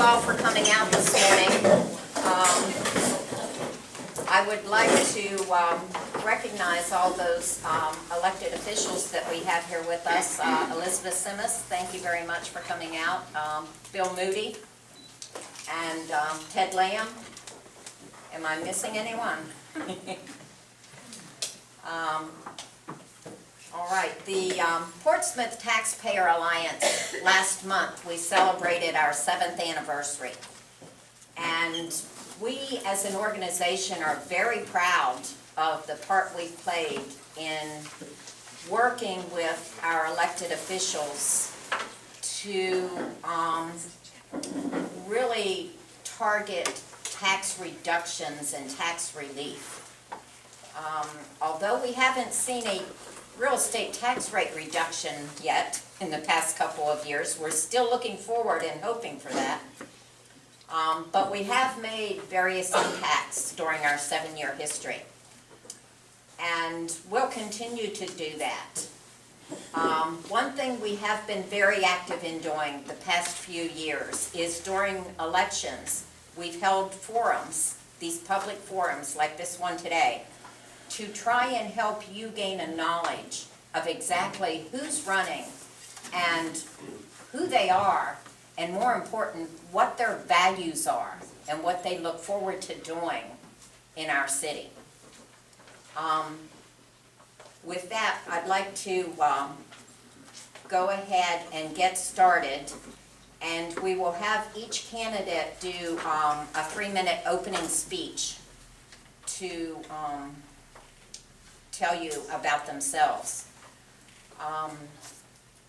all for coming out this morning. I would like to recognize all those elected officials that we have here with us. Elizabeth Simmons, thank you very much for coming out. Bill Moody and Ted Lamb. Am I missing anyone? All right, the Portsmouth Taxpayer Alliance, last month we celebrated our 7th anniversary. And we as an organization are very proud of the part we've played in working with our elected officials to really target tax reductions and tax relief. Although we haven't seen a real estate tax rate reduction yet in the past couple of years, we're still looking forward and hoping for that. But we have made various impacts during our 7-year history. And we'll continue to do that. One thing we have been very active in doing the past few years is during elections, we've held forums, these public forums like this one today, to try and help you gain a knowledge of exactly who's running and who they are, and more important, what their values are and what they look forward to doing in our city. With that, I'd like to go ahead and get started, and we will have each candidate do a 3-minute opening speech to tell you about themselves.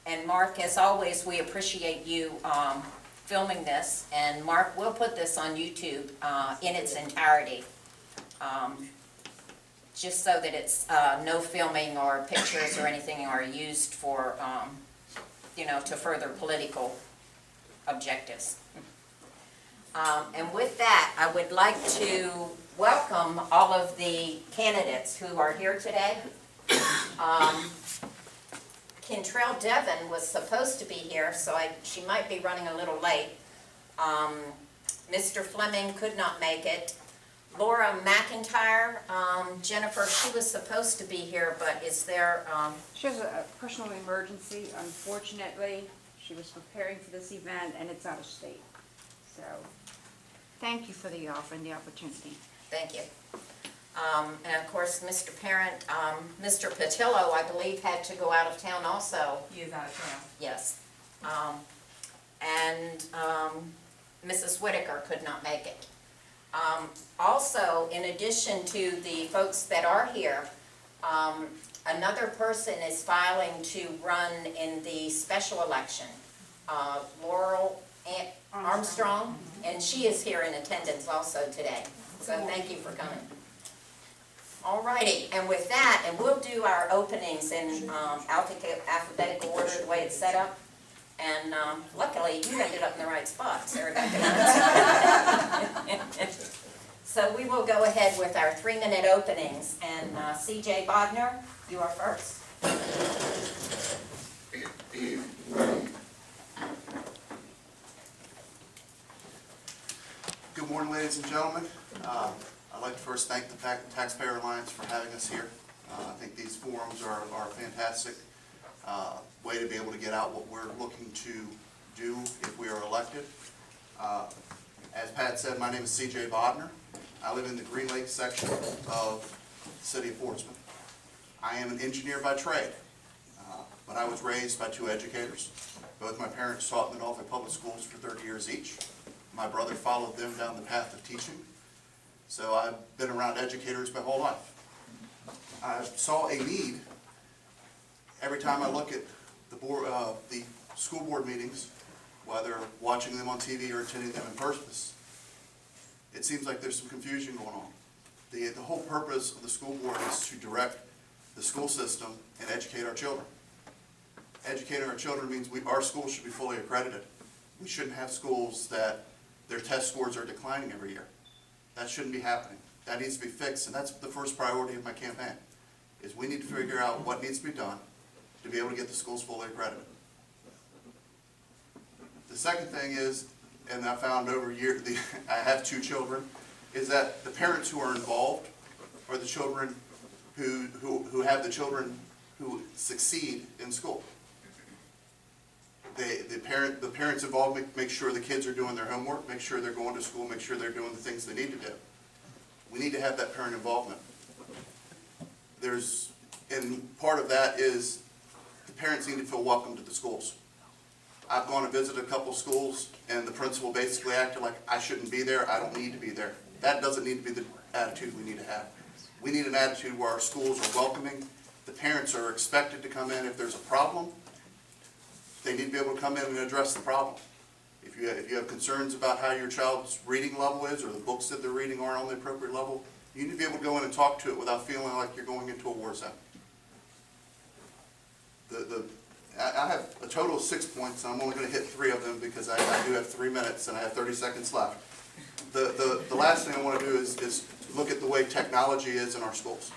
And Mark, as always, we appreciate you filming this, and Mark, we'll put this on YouTube in its entirety, just so that it's no filming or pictures or anything are used for, to further political objectives. And with that, I would like to welcome all of the candidates who are here today. Kentrell Devon was supposed to be here, so she might be running a little late. Mr. Fleming could not make it. Laura McIntyre, Jennifer, she was supposed to be here, but is there... She has a personal emergency, unfortunately. She was preparing for this event, and it's out of state. So, thank you for the offer and the opportunity. Thank you. And of course, Mr. Parent, Mr. Patillo, I believe, had to go out of town also. He is out of town. Yes. And Mrs. Whitaker could not make it. Also, in addition to the folks that are here, another person is filing to run in the special election, Laurel Armstrong, and she is here in attendance also today. So thank you for coming. All righty, and with that, and we'll do our openings in alphabetical order, the way it's set up. And luckily, you ended up in the right spot, Sarah. So we will go ahead with our 3-minute openings. And C.J. Bodner, you are first. Good morning, ladies and gentlemen. I'd like to first thank the Taxpayer Alliance for having us here. I think these forums are a fantastic way to be able to get out what we're looking to do if we are elected. As Pat said, my name is C.J. Bodner. I live in the Green Lake section of the city of Portsmouth. I am an engineer by trade, but I was raised by 2 educators. Both my parents taught in the Norfolk Public Schools for 30 years each. My brother followed them down the path of teaching. So I've been around educators my whole life. I saw a need every time I look at the school board meetings, whether watching them on TV or attending them in person. It seems like there's some confusion going on. The whole purpose of the school board is to direct the school system and educate our children. Educating our children means our schools should be fully accredited. We shouldn't have schools that their test scores are declining every year. That shouldn't be happening. That needs to be fixed, and that's the first priority of my campaign, is we need to figure out what needs to be done to be able to get the schools fully accredited. The second thing is and I found over years, I have 2 children, is that the parents who are involved are the children who have the children who succeed in school. The parents involved make sure the kids are doing their homework, make sure they're going to school, make sure they're doing the things they need to do. We need to have that parent involvement. And part of that is the parents need to feel welcome to the schools. I've gone to visit a couple schools, and the principal basically acted like I shouldn't be there, I don't need to be there. That doesn't need to be the attitude we need to have. We need an attitude where our schools are welcoming. The parents are expected to come in if there's a problem. They need to be able to come in and address the problem. If you have concerns about how your child's reading level is, or the books that they're reading aren't on the appropriate level, you need to be able to go in and talk to it without feeling like you're going into a war zone. I have a total of 6 points, and I'm only going to hit 3 of them because I do have 3 minutes and I have 30 seconds left. The last thing I want to do is look at the way technology is in our schools.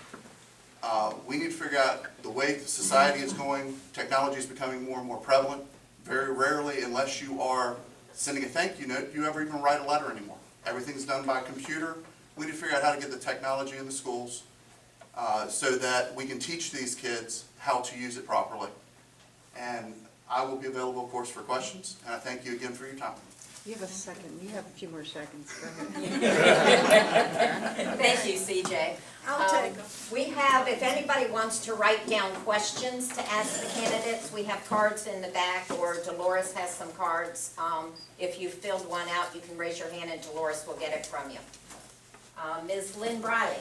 We need to figure out the way society is going. Technology is becoming more and more prevalent. Very rarely, unless you are sending a thank you note, do you ever even write a letter anymore. Everything's done by computer. We need to figure out how to get the technology in the schools so that we can teach these kids how to use it properly. And I will be available, of course, for questions, and I thank you again for your time. You have a second, you have a few more seconds, go ahead. Thank you, CJ. I'll take them. We have, if anybody wants to write down questions to ask the candidates, we have cards in the back, or Dolores has some cards. If you filled one out, you can raise your hand and Dolores will get it from you. Ms. Lynn Briley.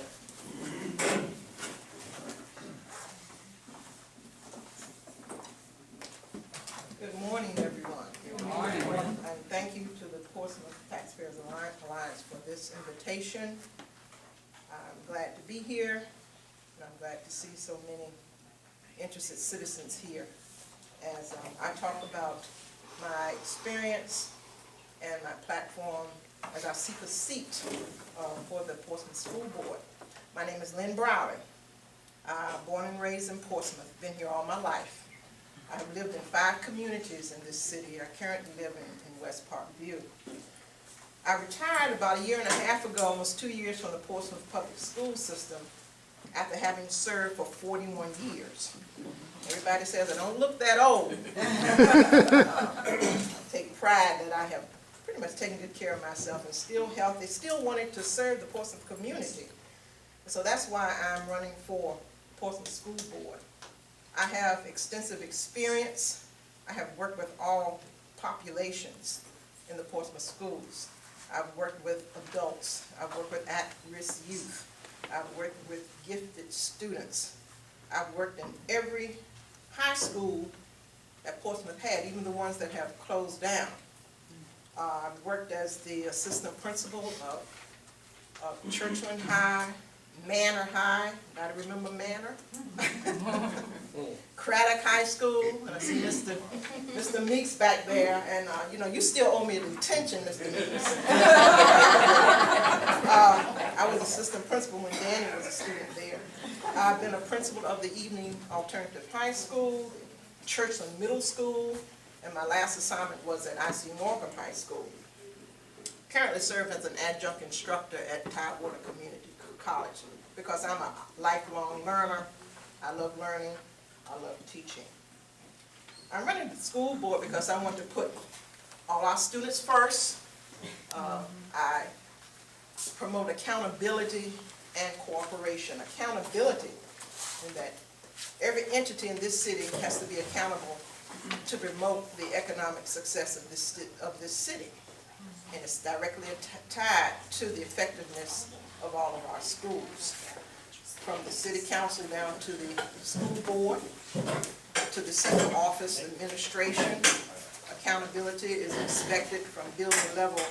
Good morning, everyone. Good morning. And thank you to the Portsmouth Taxpayers Alliance for this invitation. I'm glad to be here, and I'm glad to see so many interested citizens here as I talk about my experience and my platform as I seek a seat for the Portsmouth School Board. My name is Lynn Browley. Born and raised in Portsmouth, been here all my life. I have lived in 5 communities in this city. I currently live in West Park View. I retired about 1.5 years ago, almost 2 years from the Portsmouth Public School System after having served for 41 years. Everybody says I don't look that old. I take pride that I have pretty much taken good care of myself and still healthy, still wanting to serve the Portsmouth community. So that's why I'm running for Portsmouth School Board. I have extensive experience. I have worked with all populations in the Portsmouth schools. I've worked with adults. I've worked with at-risk youth. I've worked with gifted students. I've worked in every high school that Portsmouth had, even the ones that have closed down. I've worked as the assistant principal of Churchland High, Manor High, gotta remember Manor. Craddock High School, and I see Mr. Meeks back there, and you know, you still owe me a detention, Mr. Meeks. I was assistant principal when Danny was a student there. I've been a principal of the Evening Alternative High School, Churchland Middle School, and my last assignment was at I.C. Morgan High School. Currently serve as an adjunct instructor at Tidewater Community College because I'm a lifelong learner. I love learning. I love teaching. I'm running the school board because I want to put all our students first. I promote accountability and cooperation. Accountability in that every entity in this city has to be accountable to promote the economic success of this city. And it's directly tied to the effectiveness of all of our schools. From the city council down to the school board, to the central office administration. Accountability is expected from building level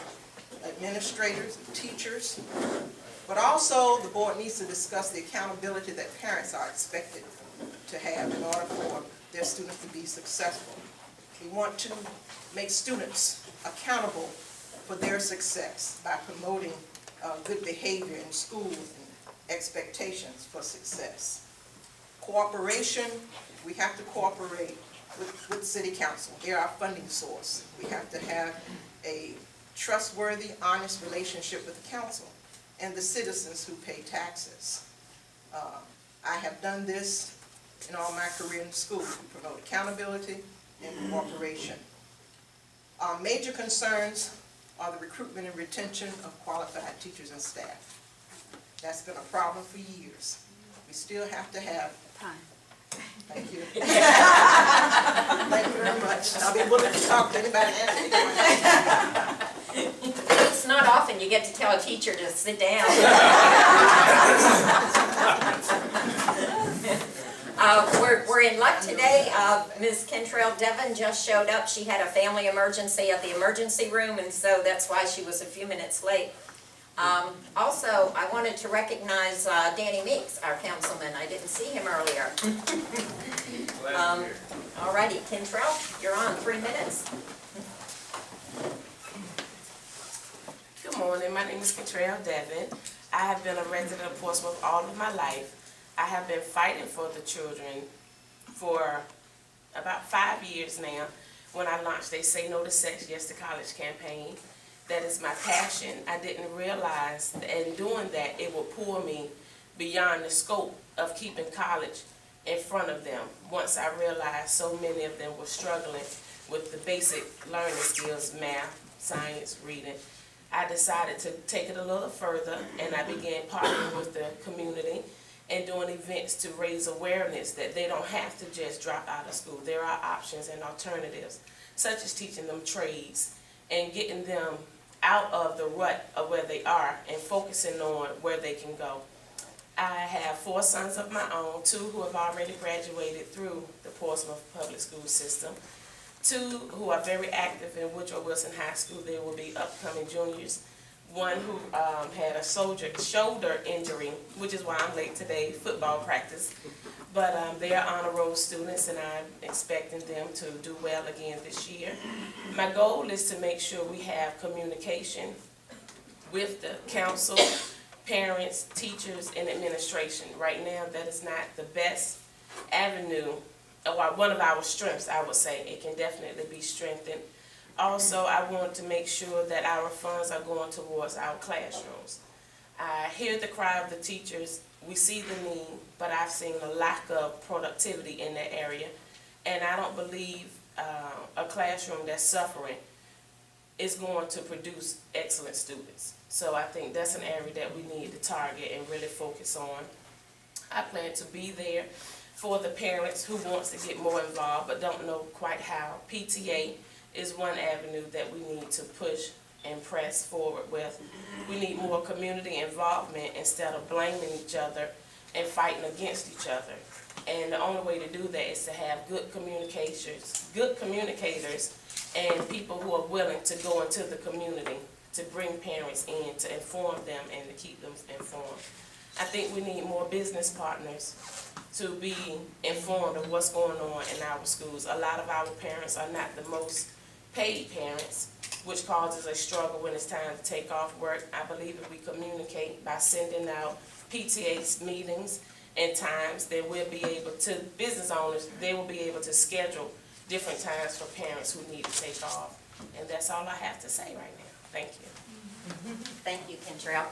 administrators and teachers. But also the board needs to discuss the accountability that parents are expected to have in order for their students to be successful. We want to make students accountable for their success by promoting good behavior in schools and expectations for success. Cooperation, we have to cooperate with city council. They're our funding source. We have to have a trustworthy, honest relationship with the council and the citizens who pay taxes. I have done this in all my career in school to promote accountability and cooperation. Our major concerns are the recruitment and retention of qualified teachers and staff. That's been a problem for years. We still have to have. Thank you. Thank you very much. I'll be willing to talk to anybody. It's not often you get to tell a teacher to sit down. We're in luck today. Ms. Kentrell Devon just showed up. She had a family emergency at the emergency room, and so that's why she was a few minutes late. Also, I wanted to recognize Danny Meeks, our councilman. I didn't see him earlier. All righty, Kentrell, you're on, 3 minutes. Good morning, my name is Geduldig Devon. I have been a resident of Portsmouth all of my life. I have been fighting for the children for about 5 years now when I launched a Say No to Sex, Yes to College campaign. That is my passion. I didn't realize that in doing that it would pull me beyond the scope of keeping college in front of them. Once I realized so many of them were struggling with the basic learning skills, math, science, reading, I decided to take it a little further, and I began partnering with the community and doing events to raise awareness that they don't have to just drop out of school. There are options and alternatives, such as teaching them trades and getting them out of the rut of where they are and focusing on where they can go. I have 4 sons of my own, 2 who have already graduated through the Portsmouth public school system, 2 who are very active in Woodrow Wilson High School. They will be upcoming juniors. 1 who had a shoulder injury, which is why I'm late today, football practice. But they are honor roll students, and I'm expecting them to do well again this year. My goal is to make sure we have communication with the council, parents, teachers, and administration. Right now, that is not the best avenue, or one of our strengths, I would say. It can definitely be strengthened. Also, I want to make sure that our funds are going towards our classrooms. I hear the cry of the teachers. We see the need, but I've seen a lack of productivity in that area. And I don't believe a classroom that's suffering is going to produce excellent students. So I think that's an area that we need to target and really focus on. I plan to be there for the parents who wants to get more involved but don't know quite how. PTA is one avenue that we need to push and press forward with. We need more community involvement instead of blaming each other and fighting against each other. And the only way to do that is to have good communicators, and people who are willing to go into the community to bring parents in, to inform them and to keep them informed. I think we need more business partners to be informed of what's going on in our schools. A lot of our parents are not the most paid parents, which causes a struggle when it's time to take off work. I believe if we communicate by sending out PTA's meetings and times, they will be able to, business owners, they will be able to schedule different times for parents who need to take off. And that's all I have to say right now. Thank you. Thank you, Kentrell.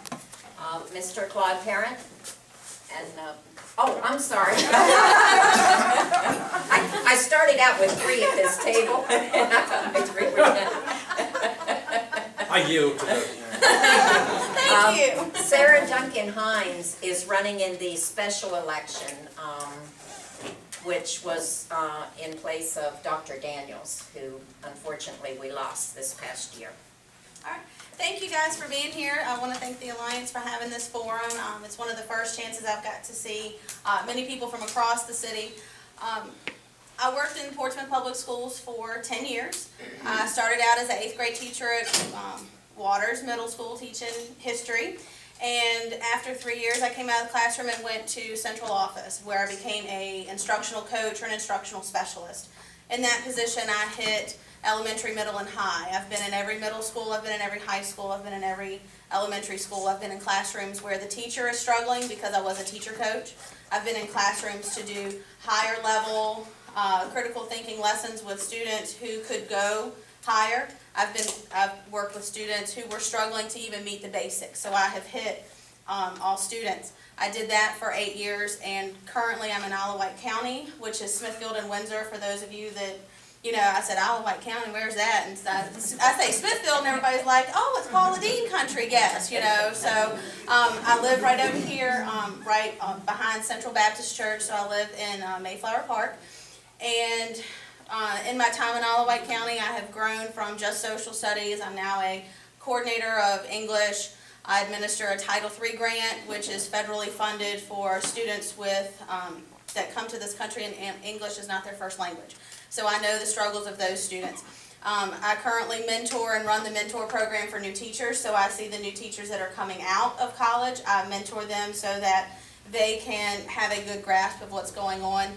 Mr. Claude Parent, and, oh, I'm sorry. I started out with 3 at this table, and I thought my 3 were done. I yield to the. Thank you. Sarah Duncan Hines is running in the special election, which was in place of Dr. Daniels, who unfortunately we lost this past year. All right. Thank you guys for being here. I want to thank the Alliance for having this forum. It's one of the first chances I've got to see many people from across the city. I worked in Portsmouth Public Schools for 10 years. I started out as an 8th grade teacher at Waters Middle School teaching history. And after 3 years, I came out of the classroom and went to central office, where I became an instructional coach or an instructional specialist. In that position, I hit elementary, middle, and high. I've been in every middle school, I've been in every high school, I've been in every elementary school. I've been in classrooms where the teacher is struggling because I was a teacher coach. I've been in classrooms to do higher level critical thinking lessons with students who could go higher. I've worked with students who were struggling to even meet the basics, so I have hit all students. I did that for 8 years, and currently I'm in Isle of Wight County, which is Smithfield and Windsor. For those of you that, I said Isle of Wight County, where's that? And I say Smithfield, and everybody's like, oh, it's Paula Deen country, yes, So I live right over here, right behind Central Baptist Church, so I live in Mayflower Park. And in my time in Isle of Wight County, I have grown from just social studies. I'm now a coordinator of English. I administer a Title III grant, which is federally funded for students that come to this country and English is not their first language. So I know the struggles of those students. I currently mentor and run the mentor program for new teachers, so I see the new teachers that are coming out of college. I mentor them so that they can have a good grasp of what's going on.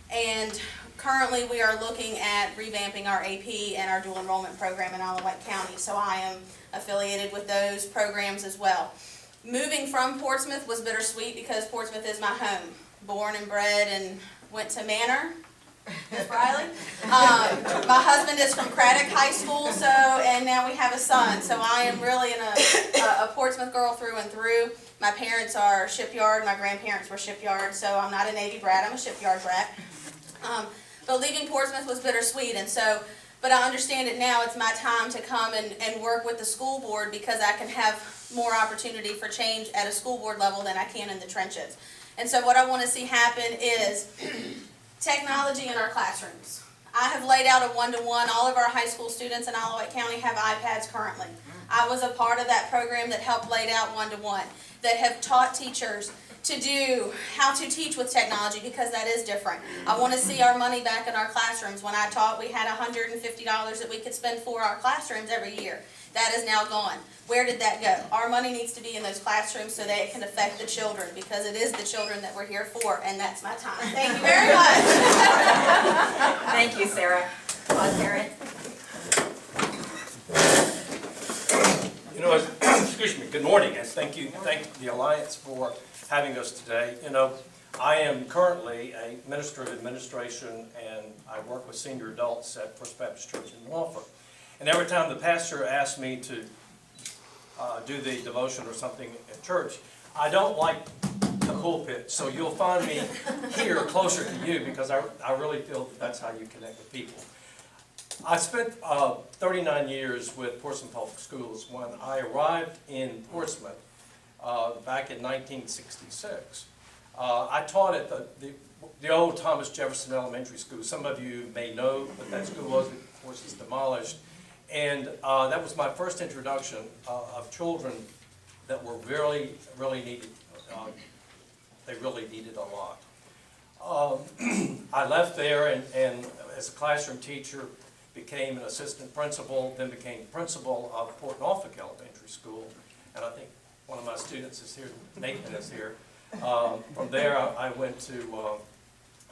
And currently we are looking at revamping our AP and our dual enrollment program in Isle of Wight County, so I am affiliated with those programs as well. Moving from Portsmouth was bittersweet because Portsmouth is my home. Born and bred and went to Manor, Ms. Riley. My husband is from Craddock High School, and now we have a son, so I am really a Portsmouth girl through and through. My parents are shipyard, my grandparents were shipyard, so I'm not a Navy brat, I'm a shipyard brat. But leaving Portsmouth was bittersweet, but I understand it now. It's my time to come and work with the school board because I can have more opportunity for change at a school board level than I can in the trenches. And so what I want to see happen is technology in our classrooms. I have laid out a one-to-one. All of our high school students in Isle of Wight County have iPads currently. I was a part of that program that helped laid out one-to-one, that have taught teachers to do how to teach with technology because that is different. I want to see our money back in our classrooms. When I taught, we had $150 that we could spend for our classrooms every year. That is now gone. Where did that go? Our money needs to be in those classrooms so that it can affect the children because it is the children that we're here for, and that's my time. Thank you very much. Thank you, Sarah. Karen? Excuse me, good morning, and thank the Alliance for having us today. I am currently a minister of administration, and I work with senior adults at First Baptist Church in Norfolk. And every time the pastor asks me to do the devotion or something at church, I don't like the pulpit, so you'll find me here closer to you because I really feel that's how you connect with people. I spent 39 years with Portsmouth Public Schools. When I arrived in Portsmouth back in 1966, I taught at the old Thomas Jefferson Elementary School. Some of you may know what that school was. Of course, it's demolished. And that was my first introduction of children that were really needed. They really needed a lot. I left there and as a classroom teacher, became an assistant principal, then became principal of Port Norfolk Elementary School. And I think one of my students is here, Nathan is here. From there, I went to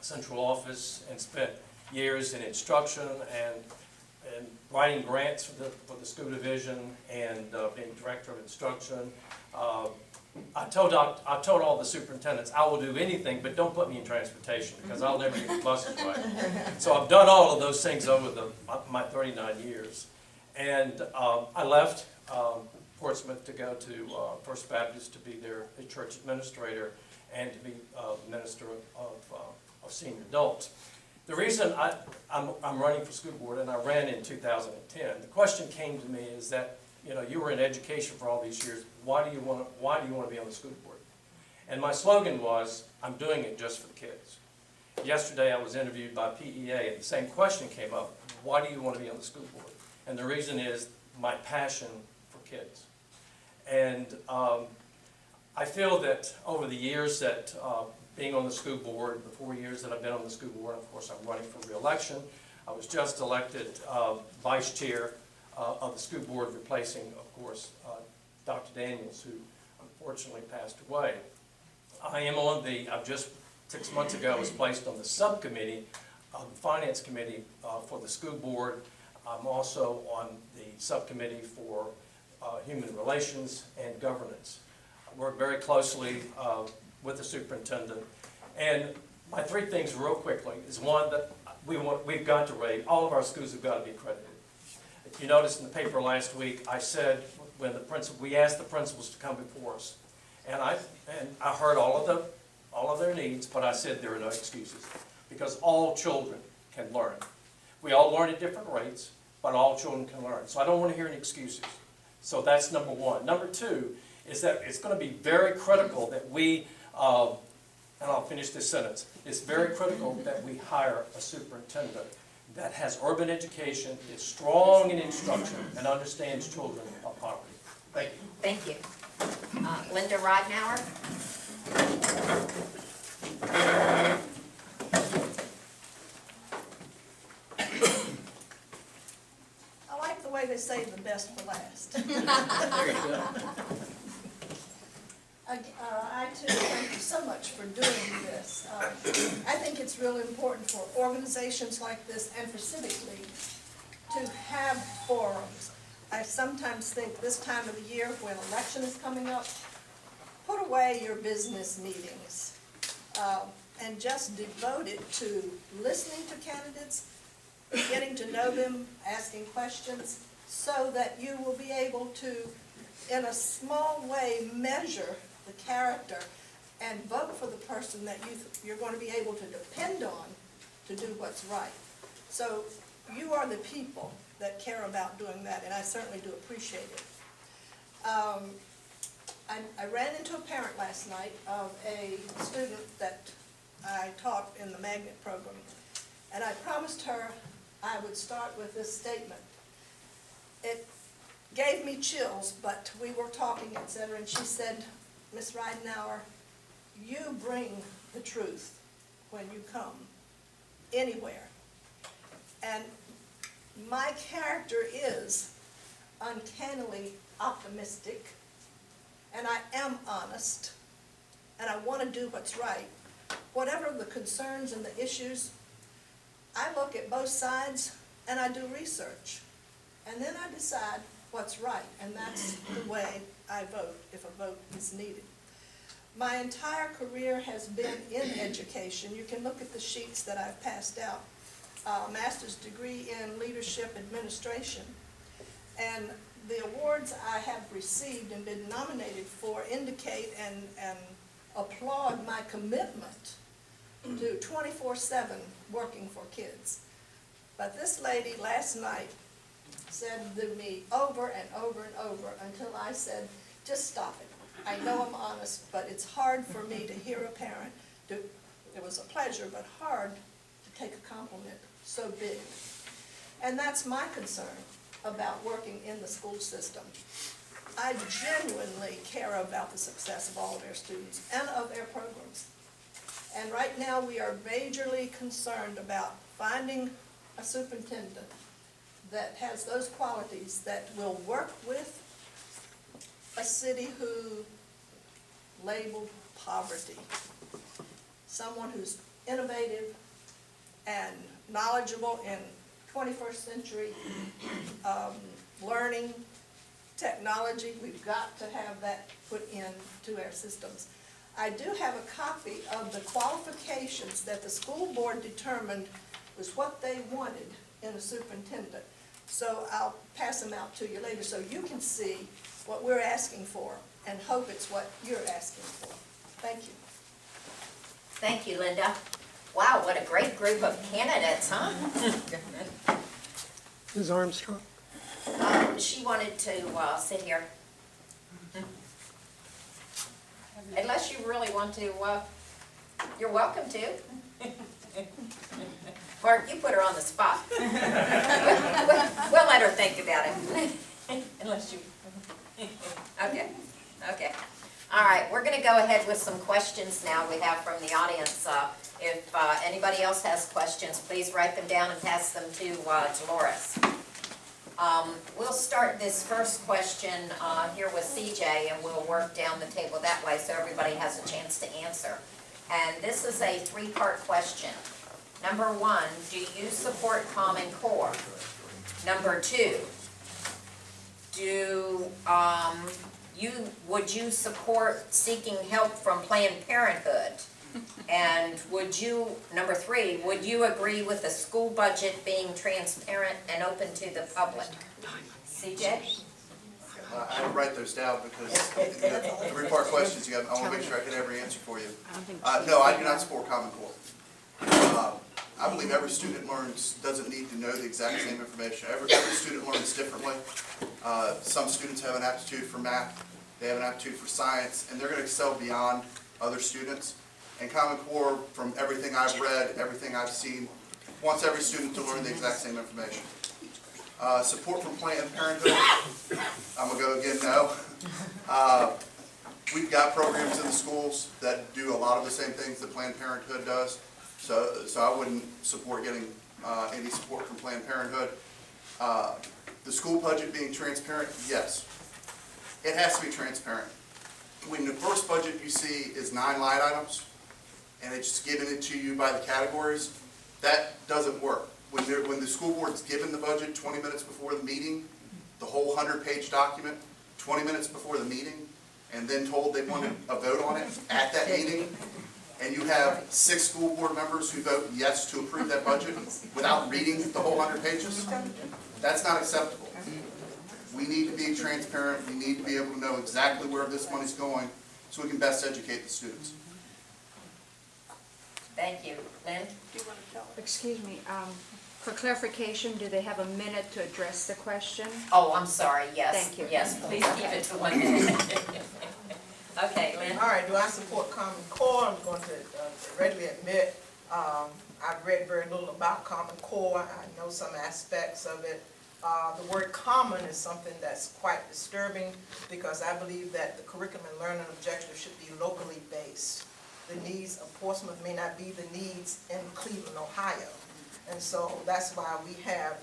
central office and spent years in instruction and writing grants for the school division and being director of instruction. I told all the superintendents, I will do anything, but don't put me in transportation because I'll never get the buses right. So I've done all of those things over my 39 years. And I left Portsmouth to go to First Baptist to be their church administrator and to be minister of senior adults. The reason I'm running for school board, and I ran in 2010, the question came to me is that, you were in education for all these years. Why do you want to be on the school board? And my slogan was, I'm doing it just for the kids. Yesterday I was interviewed by PEA and the same question came up. Why do you want to be on the school board? And the reason is my passion for kids. And I feel that over the years that being on the school board, the 4 years that I've been on the school board, of course I'm running for re-election. I was just elected vice chair of the school board, replacing, of course, Dr. Daniels, who unfortunately passed away. I've just 6 months ago was placed on the subcommittee of the finance committee for the school board. I'm also on the subcommittee for human relations and governance. I work very closely with the superintendent. And my three things real quickly is one, that we've got to rate, all of our schools have got to be accredited. If you noticed in the paper last week, I said, when we asked the principals to come before us, and I heard all of their needs, but I said there are no excuses, because all children can learn. We all learn at different rates, but all children can learn. So I don't want to hear any excuses. So that's number one. Number two is that it's going to be very critical that we, and I'll finish this sentence, it's very critical that we hire a superintendent that has urban education, is strong in instruction, and understands children of poverty. Thank you. Thank you. Linda Ridenour? I like the way they save the best for last. I too thank you so much for doing this. I think it's really important for organizations like this and for Civic League to have forums. I sometimes think this time of the year when election is coming up, put away your business meetings and just devote it to listening to candidates, getting to know them, asking questions, so that you will be able to, in a small way, measure the character and vote for the person that you're going to be able to depend on to do what's right. So you are the people that care about doing that, and I certainly do appreciate it. I ran into a parent last night of a student that I taught in the magnet program, and I promised her I would start with this statement. It gave me chills, but we were talking, etc., and she said, "Miss Ridenour, you bring the truth when you come anywhere." And my character is uncannily optimistic, and I am honest, and I want to do what's right. Whatever the concerns and the issues, I look at both sides and I do research. And then I decide what's right, and that's the way I vote, if a vote is needed. My entire career has been in education. You can look at the sheets that I've passed out. Master's degree in leadership administration. And the awards I have received and been nominated for indicate and applaud my commitment to 24/7 working for kids. But this lady last night said to me over and over and over until I said, "Just stop it. I know I'm honest, but it's hard for me to hear a parent do." It was a pleasure, but hard to take a compliment so big. And that's my concern about working in the school system. I genuinely care about the success of all of our students and of their programs. And right now we are majorly concerned about finding a superintendent that has those qualities that will work with a city who labeled poverty. Someone who's innovative and knowledgeable in 21st century learning, technology. We've got to have that put into our systems. I do have a copy of the qualifications that the school board determined was what they wanted in a superintendent. So I'll pass them out to you later so you can see what we're asking for and hope it's what you're asking for. Thank you. Thank you, Linda. Wow, what a great group of candidates, huh? Ms. Armstrong? She wanted to sit here. Unless you really want to, you're welcome to. Mark, you put her on the spot. We'll let her think about it. Unless you, okay. All right, we're going to go ahead with some questions now we have from the audience. If anybody else has questions, please write them down and pass them to Loris. We'll start this first question here with CJ, and we'll work down the table that way so everybody has a chance to answer. And this is a three-part question. Number one, do you support Common Core? Number two, would you support seeking help from Planned Parenthood? And would you, number 3, would you agree with the school budget being transparent and open to the public? CJ? I had to write those down because the 3-part questions, I want to make sure I get every answer for you. No, I do not support Common Core. I believe every student doesn't need to know the exact same information. Every student learns differently. Some students have an aptitude for math, they have an aptitude for science, and they're going to excel beyond other students. And Common Core, from everything I've read, everything I've seen, wants every student to learn the exact same information. Support from Planned Parenthood, I'm going to go again, no. We've got programs in the schools that do a lot of the same things that Planned Parenthood does, so I wouldn't support getting any support from Planned Parenthood. The school budget being transparent, yes. It has to be transparent. When the first budget you see is 9 line items, and it's just giving it to you by the categories, that doesn't work. When the school board's given the budget 20 minutes before the meeting, the whole 100-page document, 20 minutes before the meeting, and then told they wanted a vote on it at that meeting, and you have 6 school board members who vote yes to approve that budget without reading the whole 100 pages, that's not acceptable. We need to be transparent, we need to be able to know exactly where this money's going so we can best educate the students. Thank you. Lynn? Excuse me, for clarification, do they have a minute to address the question? Oh, I'm sorry, yes. Thank you. Yes, please keep it to 1 minute. Okay, Lynn? All right, do I support Common Core? I'm going to readily admit, I've read very little about Common Core. I know some aspects of it. The word common is something that's quite disturbing because I believe that the curriculum and learning objectives should be locally based. The needs of Portsmouth may not be the needs in Cleveland, Ohio. And so that's why we have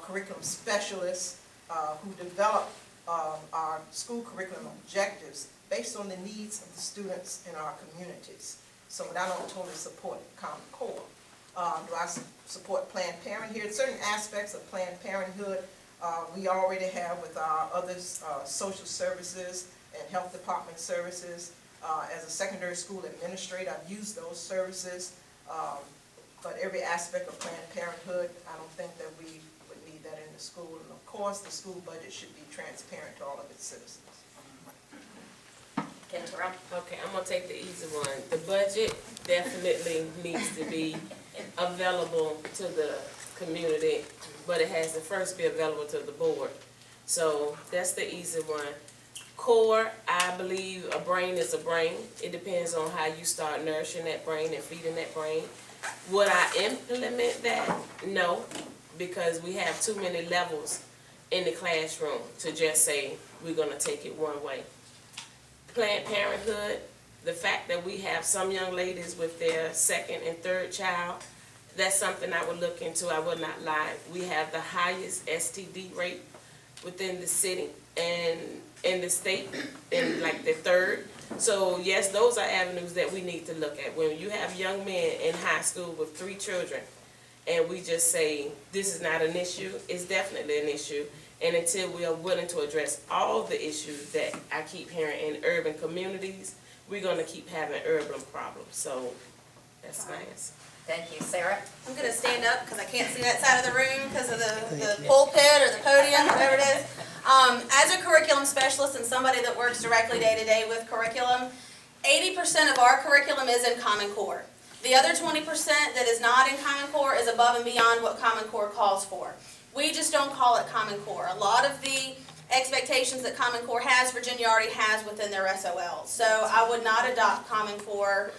curriculum specialists who develop our school curriculum objectives based on the needs of the students in our communities. So I don't totally support Common Core. Do I support Planned Parenthood? Certain aspects of Planned Parenthood we already have with our other social services and health department services. As a secondary school administrator, I've used those services, but every aspect of Planned Parenthood, I don't think that we would need that in the school. And of course, the school budget should be transparent to all of its citizens. Okay, I'm gonna take the easy one. The budget definitely needs to be available to the community, but it has to first be available to the board. So that's the easy one. Core, I believe a brain is a brain. It depends on how you start nourishing that brain and feeding that brain. Would I implement that? No, because we have too many levels in the classroom to just say we're gonna take it one way. Planned Parenthood, the fact that we have some young ladies with their 2nd and 3rd child, that's something I would look into. I will not lie. We have the highest STD rate within the city and in the state, in like the 3rd. So yes, those are avenues that we need to look at. When you have young men in high school with 3 children, and we just say, this is not an issue, it's definitely an issue. And until we are willing to address all the issues that I keep hearing in urban communities, we're gonna keep having urban problems. So that's my answer. Thank you. Sarah? I'm gonna stand up because I can't see that side of the room because of the pulpit or the podium, whatever it is. As a curriculum specialist and somebody that works directly day to day with curriculum, 80% of our curriculum is in Common Core. The other 20% that is not in Common Core is above and beyond what Common Core calls for. We just don't call it Common Core. A lot of the expectations that Common Core has, Virginia already has within their SOL. So I would not adopt Common Core.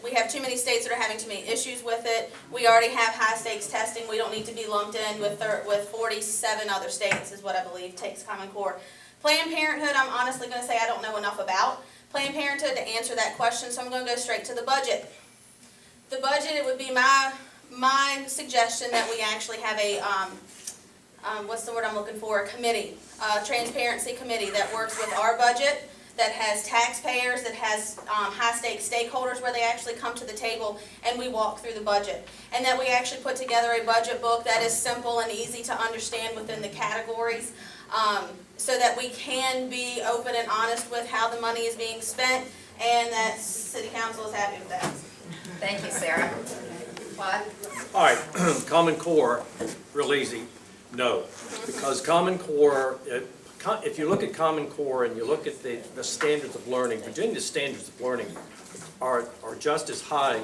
We have too many states that are having too many issues with it. We already have high stakes testing. We don't need to be lumped in with 47 other states is what I believe takes Common Core. Planned Parenthood, I'm honestly going to say I don't know enough about Planned Parenthood to answer that question, so I'm going to go straight to the budget. The budget, it would be my suggestion that we actually have a, what's the word I'm looking for, a committee, a transparency committee that works with our budget, that has taxpayers, that has high-stakes stakeholders where they actually come to the table and we walk through the budget. And that we actually put together a budget book that is simple and easy to understand within the categories so that we can be open and honest with how the money is being spent, and that city council is happy with that. Thank you, Sarah. What? All right, Common Core, real easy, no. Because Common Core, if you look at Common Core and you look at the standards of learning, Virginia's standards of learning are just as high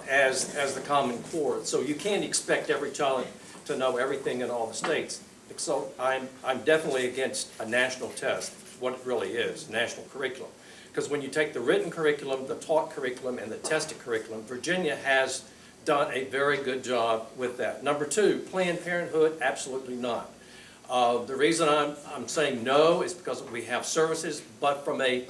as the Common Core. So you can't expect every child to know everything in all the states. So I'm definitely against a national test, what it really is, national curriculum. Because when you take the written curriculum, the taught curriculum, and the tested curriculum, Virginia has done a very good job with that. Number two, Planned Parenthood, absolutely not. The reason I'm saying no is because we have services, but from a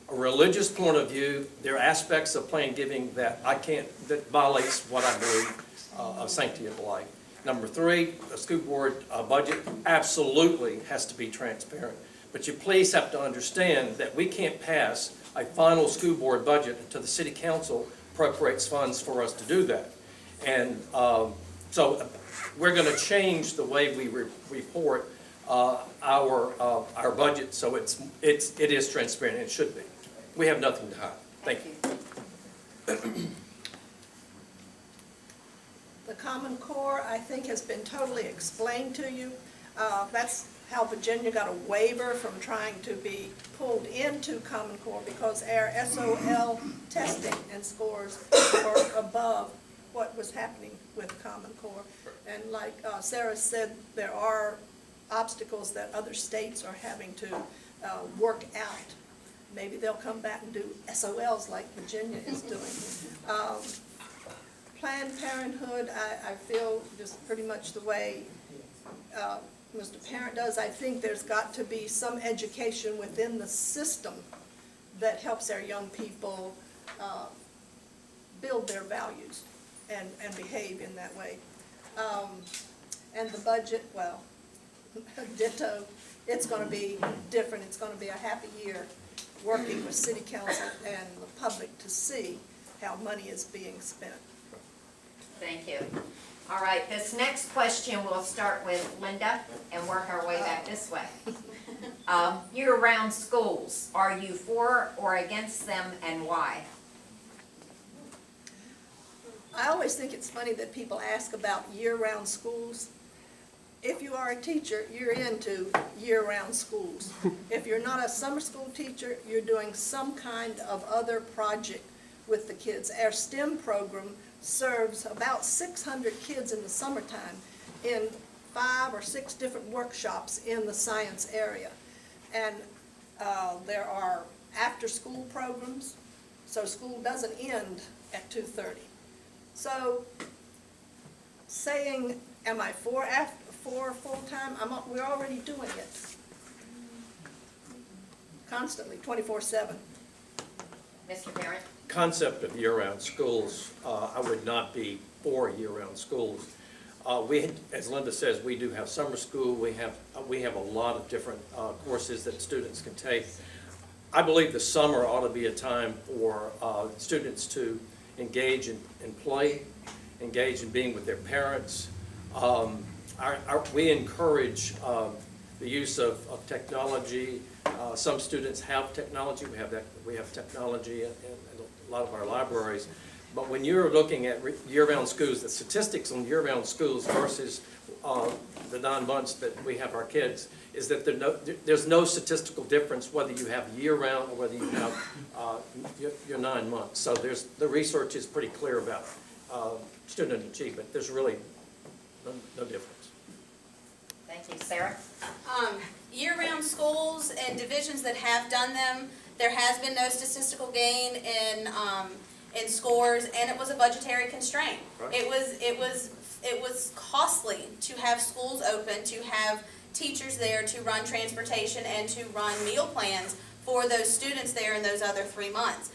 religious point of view, there are aspects of Planned Giving that that violates what I believe of sanctity of life. Number three, the school board budget absolutely has to be transparent. But you please have to understand that we can't pass a final school board budget until the city council appropriates funds for us to do that. And so we're going to change the way we report our budget, so it is transparent, and it should be. We have nothing to hide. Thank you. The Common Core, I think, has been totally explained to you. That's how Virginia got a waiver from trying to be pulled into Common Core because our SOL testing and scores were above what was happening with Common Core. And like Sarah said, there are obstacles that other states are having to work out. Maybe they'll come back and do SOLs like Virginia is doing. Planned Parenthood, I feel just pretty much the way Mr. Parent does. I think there's got to be some education within the system that helps our young people build their values and behave in that way. And the budget, well, ditto. It's going to be different. It's going to be a happy year working with City Council and the public to see how money is being spent. Thank you. All right, this next question, we'll start with Linda and work our way back this way. Year-round schools, are you for or against them, and why? I always think it's funny that people ask about year-round schools. If you are a teacher, you're into year-round schools. If you're not a summer school teacher, you're doing some kind of other project with the kids. Our STEM program serves about 600 kids in the summertime in 5 or 6 different workshops in the science area. And there are after-school programs, so school doesn't end at 2:30. So saying, am I for full-time? We're already doing it constantly, 24/7. Mr. Parent? Concept of year-round schools, I would not be for year-round schools. As Linda says, we do have summer school. We have a lot of different courses that students can take. I believe the summer ought to be a time for students to engage in play, engage in being with their parents. We encourage the use of technology. Some students have technology. We have technology in a lot of our libraries. But when you're looking at year-round schools, the statistics on year-round schools versus the 9 months that we have our kids is that there's no statistical difference whether you have year-round or whether you have your 9 months. So the research is pretty clear about student achievement. There's really no difference. Thank you. Sarah? Year-round schools and divisions that have done them, there has been no statistical gain in scores, and it was a budgetary constraint. Right. It was costly to have schools open, to have teachers there to run transportation and to run meal plans for those students there in those other 3 months.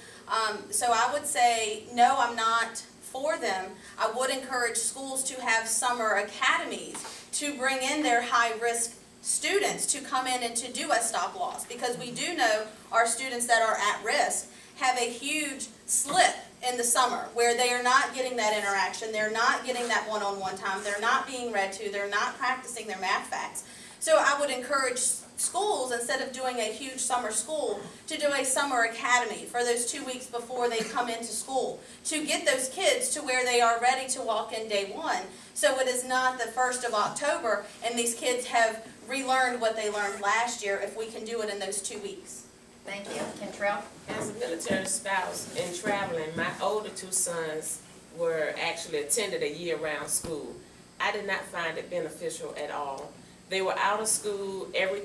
So I would say, no, I'm not for them. I would encourage schools to have summer academies to bring in their high-risk students to come in and to do a stop loss, because we do know our students that are at risk have a huge slip in the summer where they are not getting that interaction, they're not getting that one-on-one time, they're not being read to, they're not practicing their math facts. So I would encourage schools, instead of doing a huge summer school, to do a summer academy for those 2 weeks before they come into school, to get those kids to where they are ready to walk in day one. So it is not the 1st of October and these kids have relearned what they learned last year if we can do it in those 2 weeks. Thank you. Kentrell? As a military spouse and traveling, my older two sons were actually attended a year-round school. I did not find it beneficial at all. They were out of school every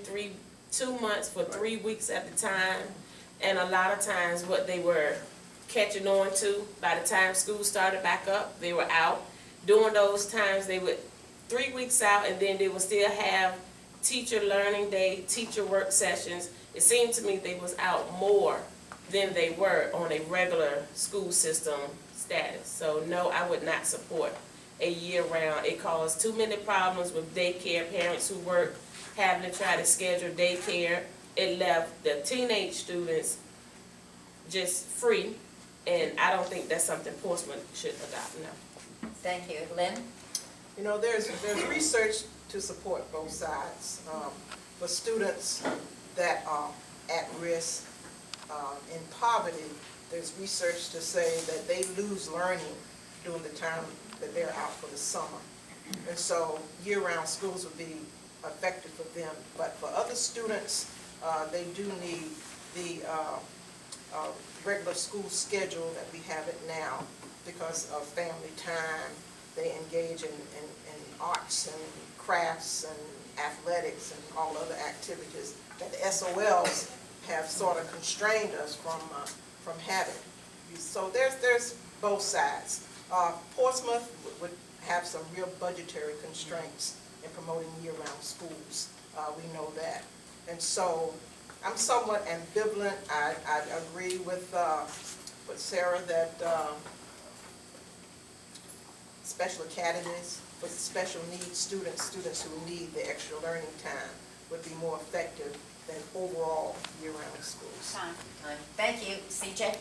2 months for 3 weeks at a time, and a lot of times what they were catching on to, by the time school started back up, they were out. During those times, they would 3 weeks out, and then they would still have teacher learning day, teacher work sessions. It seemed to me they was out more than they were on a regular school system status. So no, I would not support a year-round. It caused too many problems with daycare parents who work, having to try to schedule daycare. It left the teenage students just free, and I don't think that's something Portsmouth should adopt, no. Thank you. Lynn? You know, there's research to support both sides. For students that are at risk, in poverty, there's research to say that they lose learning during the time that they're out for the summer. And so year-round schools would be effective for them. But for other students, they do need the regular school schedule that we have it now because of family time. They engage in arts and crafts and athletics and all other activities that the SOLs have sort of constrained us from having. So there's both sides. Portsmouth would have some real budgetary constraints in promoting year-round schools. We know that. And so I'm somewhat ambivalent. I agree with Sarah that special academies for special needs students who need the extra learning time would be more effective than overall year-round schools. Time. Thank you. CJ?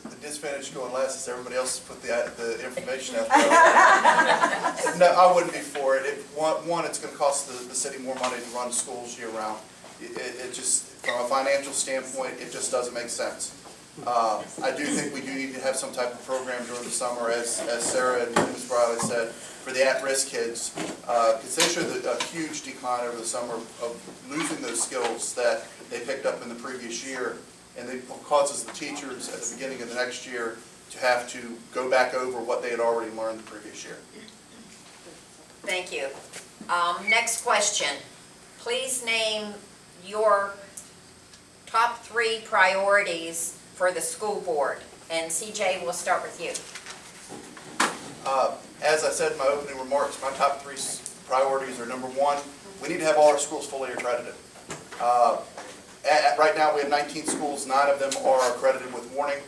The disadvantage going last is everybody else put the information out there. No, I wouldn't be for it. One, it's going to cost the city more money to run schools year-round. It just, from a financial standpoint, it just doesn't make sense. I do think we do need to have some type of program during the summer, as Sarah and Ms. Briley said, for the at-risk kids, because they showed a huge decline over the summer of losing those skills that they picked up in the previous year, and it causes the teachers at the beginning of the next year to have to go back over what they had already learned the previous year. Thank you. Next question. Please name your top 3 priorities for the school board. And CJ, we'll start with you. As I said in my opening remarks, my top 3 priorities are: number 1, we need to have all our schools fully accredited. Right now we have 19 schools, 9 of them are accredited with warning,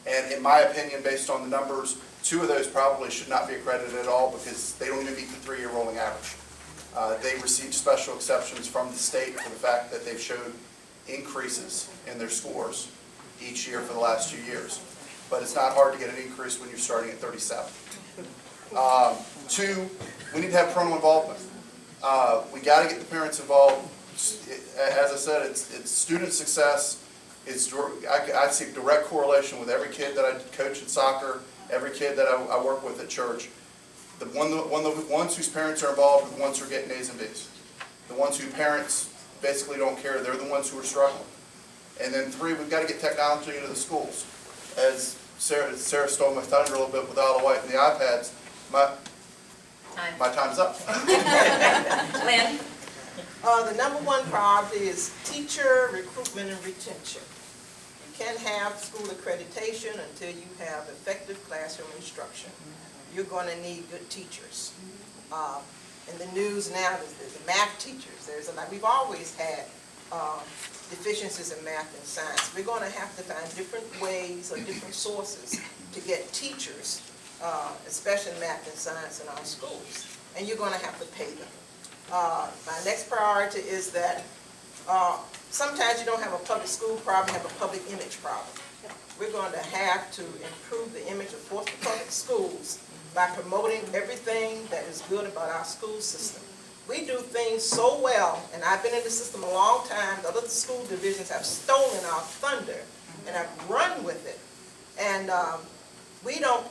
and in my opinion, based on the numbers, 2 of those probably should not be accredited at all because they don't even meet the 3-year rolling average. They received special exceptions from the state for the fact that they've showed increases in their scores each year for the last 2 years. But it's not hard to get an increase when you're starting at 37. 2, we need to have parental involvement. We got to get the parents involved. As I said, it's student success. I see direct correlation with every kid that I coach in soccer, every kid that I work with at church. The ones whose parents are involved are the ones who are getting A's and B's. The ones whose parents basically don't care, they're the ones who are struggling. And then 3, we've got to get technology into the schools. As Sarah stole my thunder a little bit with Isle of Wight and the iPads, my time's up. Lynn? The number 1 priority is teacher recruitment and retention. You can't have school accreditation until you have effective classroom instruction. You're going to need good teachers. In the news now, there's the math teachers. We've always had deficiencies in math and science. We're going to have to find different ways or different sources to get teachers, especially in math and science in our schools. And you're going to have to pay them. My next priority is that sometimes you don't have a public school problem, you have a public image problem. We're going to have to improve the image of Portsmouth Public Schools by promoting everything that is good about our school system. we do things so well, and I've been in the system a long time, the other school divisions have stolen our thunder and have run with it. And we don't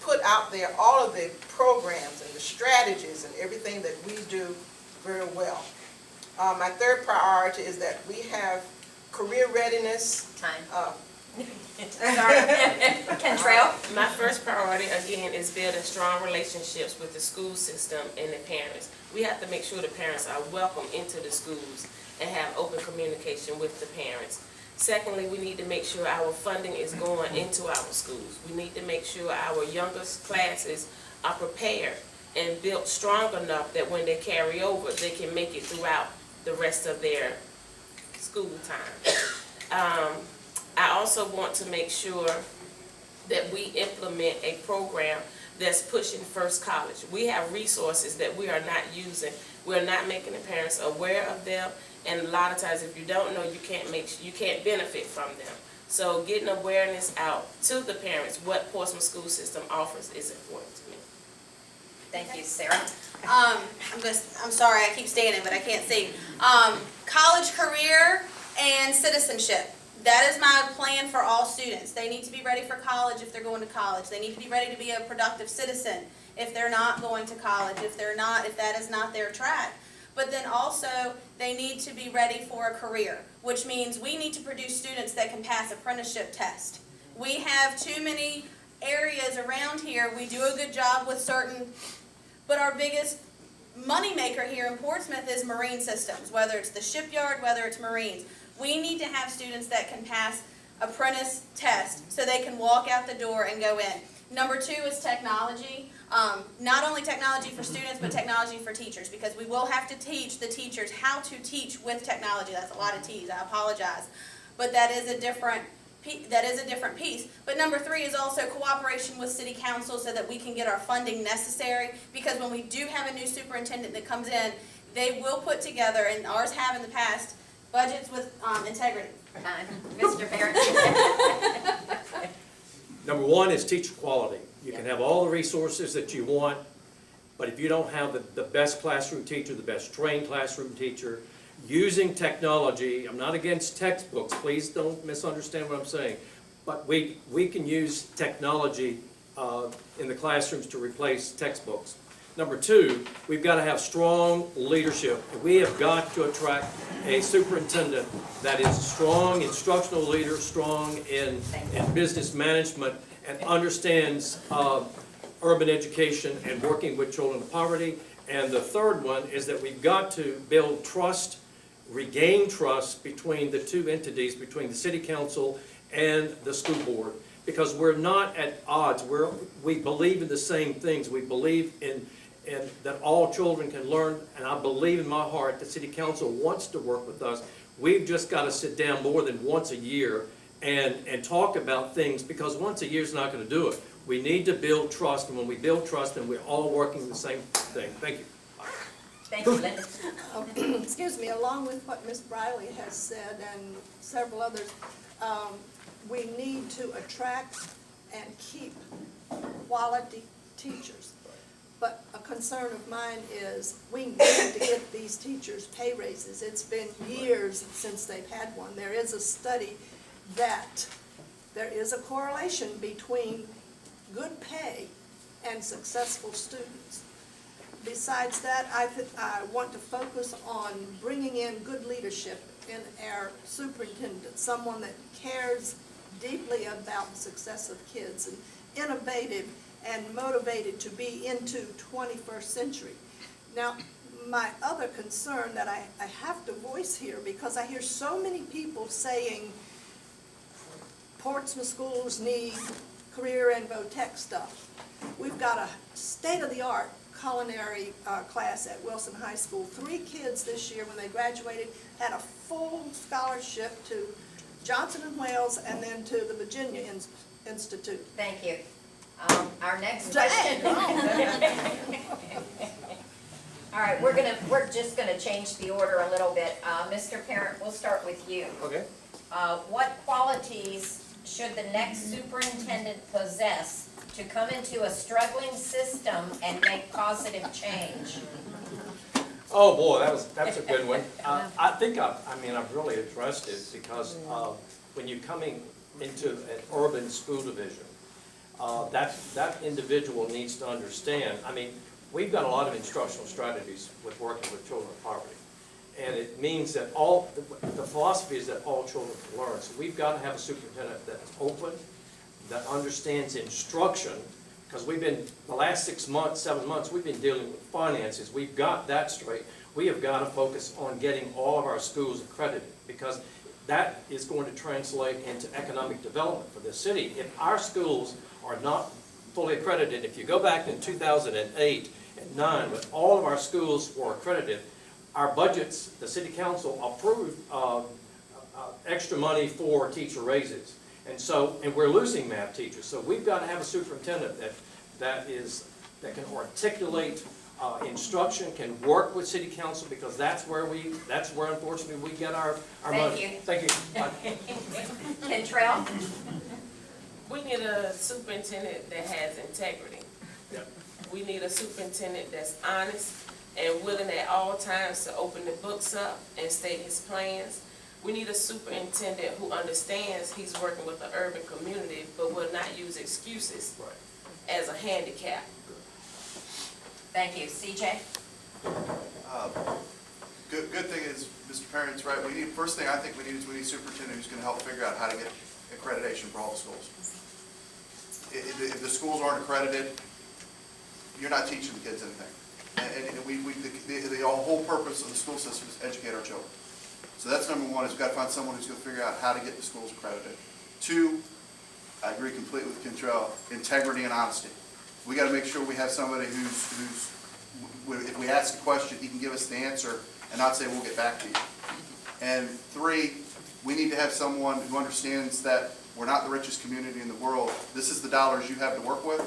put out there all of the programs and the strategies and everything that we do very well. My third priority is that we have career readiness. Time. Sorry. Kentrell? My first priority, again, is building strong relationships with the school system and the parents. We have to make sure the parents are welcome into the schools and have open communication with the parents. Secondly, we need to make sure our funding is going into our schools. We need to make sure our youngest classes are prepared and built strong enough that when they carry over, they can make it throughout the rest of their school time. I also want to make sure that we implement a program that's pushing First College. We have resources that we are not using. We're not making the parents aware of them, and a lot of times if you don't know, you can't benefit from them. So getting awareness out to the parents, what Portsmouth school system offers, is important to me. Thank you, Sarah. I'm sorry, I keep standing, but I can't see. College career and citizenship. That is my plan for all students. They need to be ready for college if they're going to college. They need to be ready to be a productive citizen if they're not going to college, if that is not their track. But then also, they need to be ready for a career, which means we need to produce students that can pass apprenticeship tests. We have too many areas around here. We do a good job with certain, but our biggest moneymaker here in Portsmouth is marine systems, whether it's the shipyard, whether it's Marines. We need to have students that can pass apprentice tests so they can walk out the door and go in. Number two is technology. Not only technology for students, but technology for teachers, because we will have to teach the teachers how to teach with technology. That's a lot of T's, I apologize. But that is a different piece. But number three is also cooperation with city council so that we can get our funding necessary, because when we do have a new superintendent that comes in, they will put together, and ours have in the past, budgets with integrity. Mr. Barrett? Number one is teacher quality. You can have all the resources that you want, but if you don't have the best classroom teacher, the best trained classroom teacher, using technology, I'm not against textbooks, please don't misunderstand what I'm saying, but we can use technology in the classrooms to replace textbooks. Number two, we've got to have strong leadership. We have got to attract a superintendent that is a strong instructional leader, strong in business management, and understands urban education and working with children of poverty. And the third one is that we've got to build trust, regain trust between the two entities, between the city council and the school board, because we're not at odds. We believe in the same things. We believe in that all children can learn, and I believe in my heart that city council wants to work with us. We've just got to sit down more than once a year and talk about things, because once a year is not going to do it. We need to build trust, and when we build trust, then we're all working the same thing. Thank you. Thank you, Linda. Excuse me, along with what Ms. Briley has said and several others, we need to attract and keep quality teachers. But a concern of mine is we need to get these teachers pay raises. It's been years since they've had one. There is a study that there is a correlation between good pay and successful students. Besides that, I want to focus on bringing in good leadership in our superintendent, someone that cares deeply about the success of kids and innovative and motivated to be into 21st century. Now, my other concern that I have to voice here, because I hear so many people saying Portsmouth schools need career and vo-tech stuff. We've got a state-of-the-art culinary class at Wilson High School. 3 kids this year, when they graduated, had a full scholarship to Johnson & Wales and then to the Virginia Institute. Thank you. Our next question. All right, we're just gonna change the order a little bit. Mr. Parent, we'll start with you. Okay. What qualities should the next superintendent possess to come into a struggling system and make positive change? Oh, boy, that's a good one. I think I've really addressed it because when you're coming into an urban school division, that individual needs to understand, we've got a lot of instructional strategies with working with children of poverty. And it means that the philosophy is that all children can learn. So we've got to have a superintendent that's open, that understands instruction, because the last 6 months, 7 months, we've been dealing with finances. We've got that straight. We have got to focus on getting all of our schools accredited, because that is going to translate into economic development for this city. If our schools are not fully accredited, if you go back in 2008 and 2009, when all of our schools were accredited, our budgets, the city council approved extra money for teacher raises. And we're losing math teachers. So we've got to have a superintendent that can articulate instruction, can work with city council, because that's where unfortunately we get our money. Thank you. Kentrell? We need a superintendent that has integrity. Yep. We need a superintendent that's honest and willing at all times to open the books up and state his plans. We need a superintendent who understands he's working with the urban community, but will not use excuses as a handicap. Thank you. CJ? Good thing is, Mr. Parent's right. First thing I think we need a superintendent who's going to help figure out how to get accreditation for all the schools. If the schools aren't accredited, you're not teaching the kids anything. And the whole purpose of the school system is educate our children. So that's number one, is we've got to find someone who's going to figure out how to get the schools accredited. Two, I agree completely with Kentrell, integrity and honesty. We got to make sure we have somebody who's, if we ask a question, he can give us the answer and not say, we'll get back to you. And three, we need to have someone who understands that we're not the richest community in the world. This is the dollars you have to work with.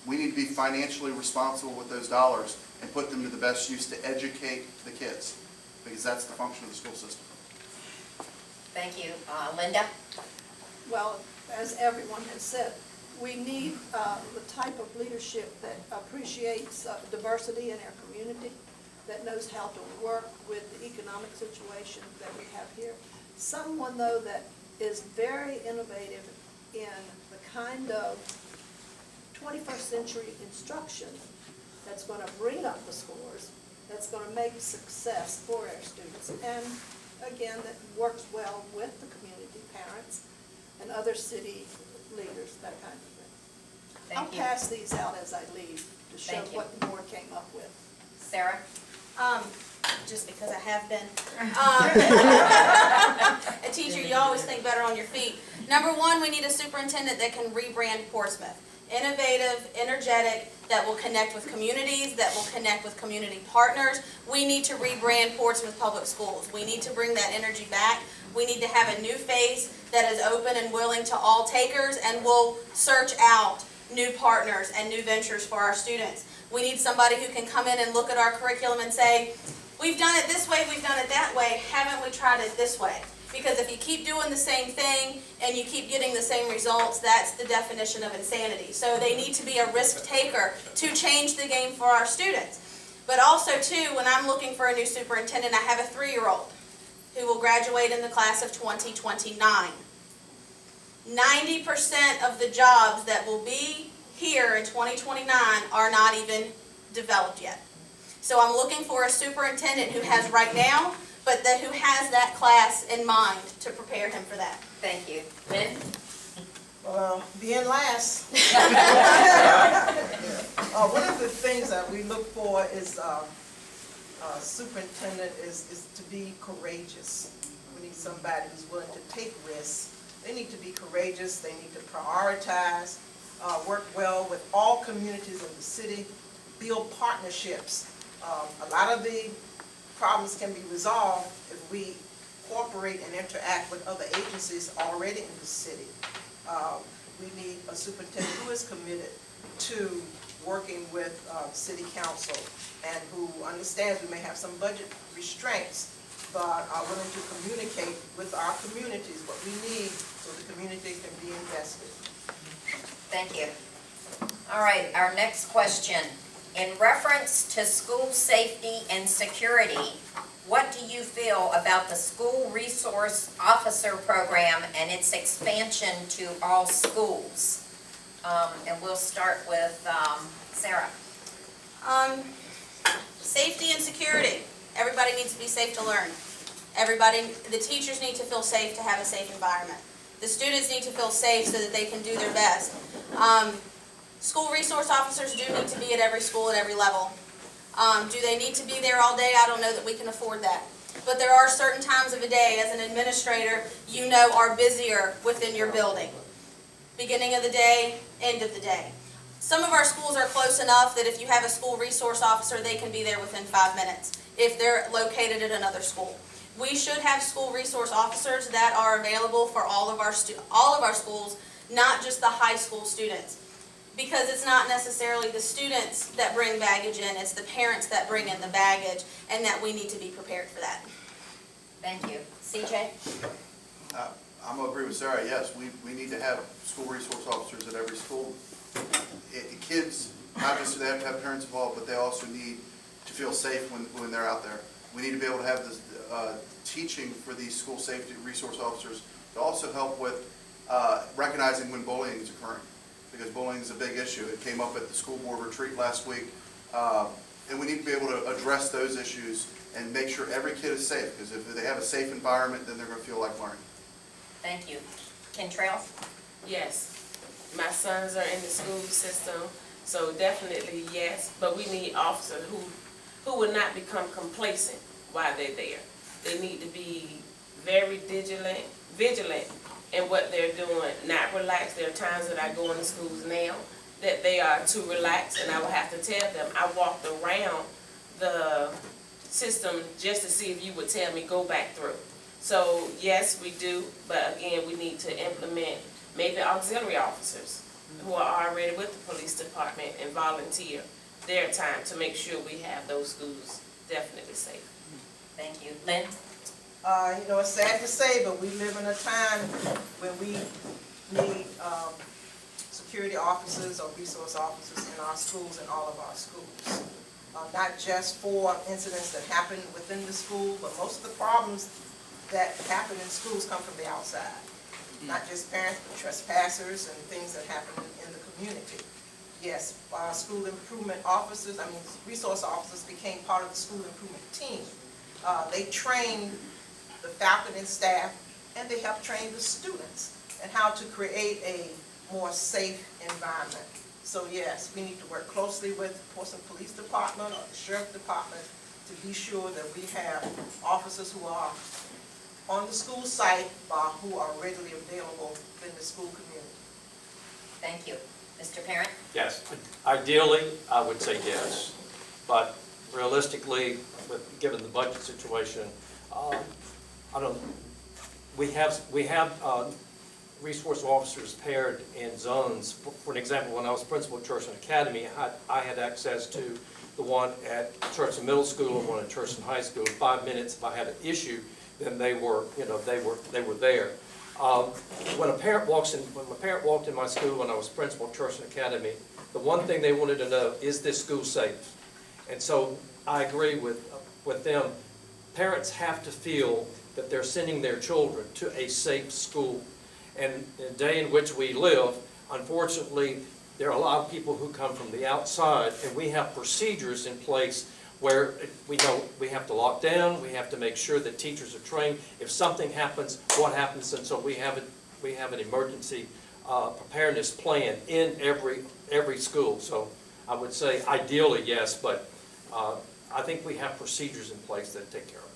We need to be financially responsible with those dollars and put them to the best use to educate the kids, because that's the function of the school system. Thank you. Linda? Well, as everyone has said, we need the type of leadership that appreciates diversity in our community, that knows how to work with the economic situation that we have here. Someone, though, that is very innovative in the kind of 21st century instruction that's going to bring up the scores, that's going to make success for our students, and again, that works well with the community, parents, and other city leaders, that kind of thing. Thank you. I'll pass these out as I leave to show Thank you. what the board came up with. Sarah? Just because I have been. A teacher, you always think better on your feet. Number one, we need a superintendent that can rebrand Portsmouth. Innovative, energetic, that will connect with communities, that will connect with community partners. We need to rebrand Portsmouth Public Schools. We need to bring that energy back. We need to have a new face that is open and willing to all takers and will search out new partners and new ventures for our students. We need somebody who can come in and look at our curriculum and say, we've done it this way, we've done it that way, haven't we tried it this way? Because if you keep doing the same thing and you keep getting the same results, that's the definition of insanity. So they need to be a risk taker to change the game for our students. But also, too, when I'm looking for a new superintendent, I have a 3-year-old who will graduate in the class of 2029. 90% of the jobs that will be here in 2029 are not even developed yet. So I'm looking for a superintendent who has right now, but who has that class in mind to prepare him for that. Thank you. Lynn? Well, being last. One of the things that we look for is superintendent is to be courageous. We need somebody who's willing to take risks. They need to be courageous. They need to prioritize, work well with all communities in the city, build partnerships. A lot of the problems can be resolved if we cooperate and interact with other agencies already in the city. We need a superintendent who is committed to working with city council and who understands we may have some budget restraints, but are willing to communicate with our communities what we need so the community can be invested. Thank you. All right, our next question. In reference to school safety and security, what do you feel about the school resource officer program and its expansion to all schools? And we'll start with Sarah. Safety and security. Everybody needs to be safe to learn. The teachers need to feel safe to have a safe environment. The students need to feel safe so that they can do their best. School resource officers do need to be at every school at every level. Do they need to be there all day? I don't know that we can afford that. But there are certain times of a day, as an administrator, you know are busier within your building. Beginning of the day, end of the day. Some of our schools are close enough that if you have a school resource officer, they can be there within 5 minutes if they're located at another school. We should have school resource officers that are available for all of our schools, not just the high school students. Because it's not necessarily the students that bring baggage in, it's the parents that bring in the baggage, and that we need to be prepared for that. Thank you. CJ? I'm gonna agree with Sarah, yes, we need to have school resource officers at every school. The kids, obviously they have to have parents involved, but they also need to feel safe when they're out there. We need to be able to have this teaching for these school safety resource officers to also help with recognizing when bullying is occurring, because bullying is a big issue. It came up at the school board retreat last week, and we need to be able to address those issues and make sure every kid is safe, because if they have a safe environment, then they're going to feel like learning. Thank you. Kentrail? Yes, my sons are in the school system, so definitely yes, but we need officers who will not become complacent while they're there. They need to be very vigilant in what they're doing, not relax. There are times that I go into schools now that they are too relaxed, and I will have to tell them. I walked around the system just to see if you would tell me go back through. So yes, we do, but again, we need to implement maybe auxiliary officers who are already with the police department and volunteer their time to make sure we have those schools definitely safe. Thank you. Lynn? You know, it's sad to say, but we live in a time when we need security officers or resource officers in our schools and all of our schools. Not just for incidents that happen within the school, but most of the problems that happen in schools come from the outside. Not just parents, but trespassers and things that happen in the community. Yes, our school improvement officers, resource officers became part of the school improvement team. They trained the faculty and staff, and they helped train the students and how to create a more safe environment. So yes, we need to work closely with the Portsmouth Police Department or the Sheriff Department to be sure that we have officers who are on the school site who are readily available in the school community. Thank you. Mr. Parent? Yes, ideally, I would say yes, but realistically, given the budget situation, we have resource officers paired in zones. For an example, when I was principal at Churchland Academy, I had access to the one at Churchland Middle School and one at Churchland High School. In 5 minutes, if I had an issue, then they were there. When my parent walked in my school when I was principal at Churchland Academy, the one thing they wanted to know, is this school safe? And so I agree with them. Parents have to feel that they're sending their children to a safe school. And in the day in which we live, unfortunately, there are a lot of people who come from the outside, and we have procedures in place where we know we have to lock down, we have to make sure that teachers are trained. If something happens, what happens? And so we have an emergency preparedness plan in every school. So I would say ideally yes, but I think we have procedures in place that take care of it.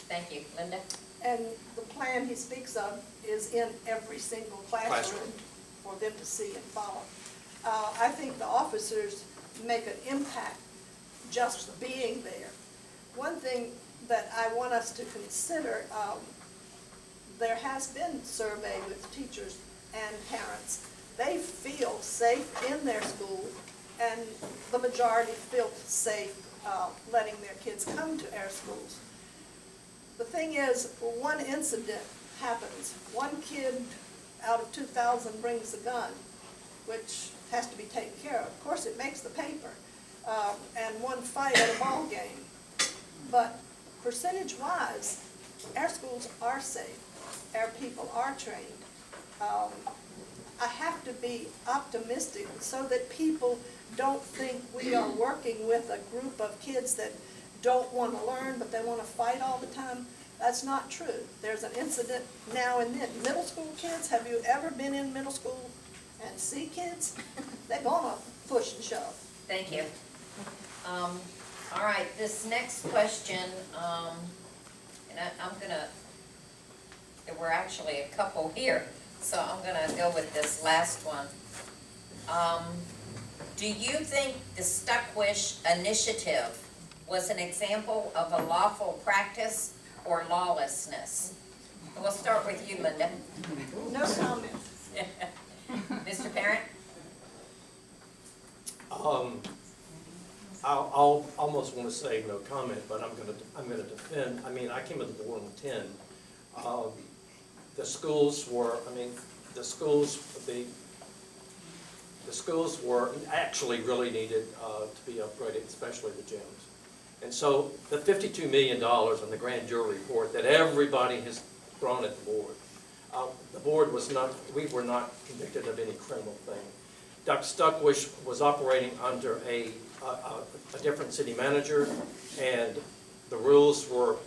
Thank you. Linda? And the plan he speaks of is in every single classroom for them to see and follow. I think the officers make an impact just being there. One thing that I want us to consider, there has been survey with teachers and parents. They feel safe in their school, and the majority feel safe letting their kids come to our schools. The thing is, one incident happens. One kid out of 2,000 brings a gun, which has to be taken care of. Of course, it makes the paper. and one fight at a ball game. But percentage-wise, our schools are safe, our people are trained. I have to be optimistic so that people don't think we are working with a group of kids that don't want to learn, but they want to fight all the time. That's not true. There's an incident now and then. Middle school kids, have you ever been in middle school and see kids? They're gonna push and shove. Thank you. All right, this next question, and I'm gonna, there were actually a couple here, so I'm gonna go with this last one. Do you think the Stuckwish initiative was an example of a lawful practice or lawlessness? We'll start with you, Linda. No comment. Mr. Parent? I'll almost want to say no comment, but I'm gonna defend. I mean, I came to the board on 10. The schools were, the schools were actually really needed to be upgraded, especially the gyms. And so the $52 million in the grand jury report that everybody has thrown at the board was not, we were not convicted of any criminal thing. Dr. Stuckwish was operating under a different city manager, and the rules were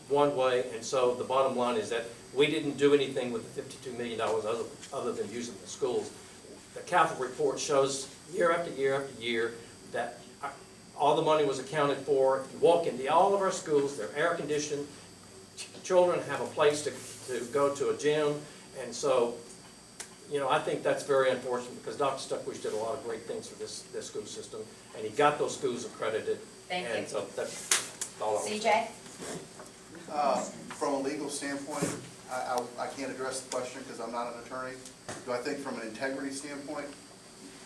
one way, and so the bottom line is that we didn't do anything with the $52 million other than using the schools. The capital report shows year after year after year that all the money was accounted for. You walk into all of our schools, they're air conditioned, children have a place to go to a gym, and so, you know, I think that's very unfortunate because Dr. Stuckwish did a lot of great things for this school system, and he got those schools accredited. Thank you. And so that's all I want to say. CJ? From a legal standpoint, I can't address the question because I'm not an attorney. Do I think from an integrity standpoint,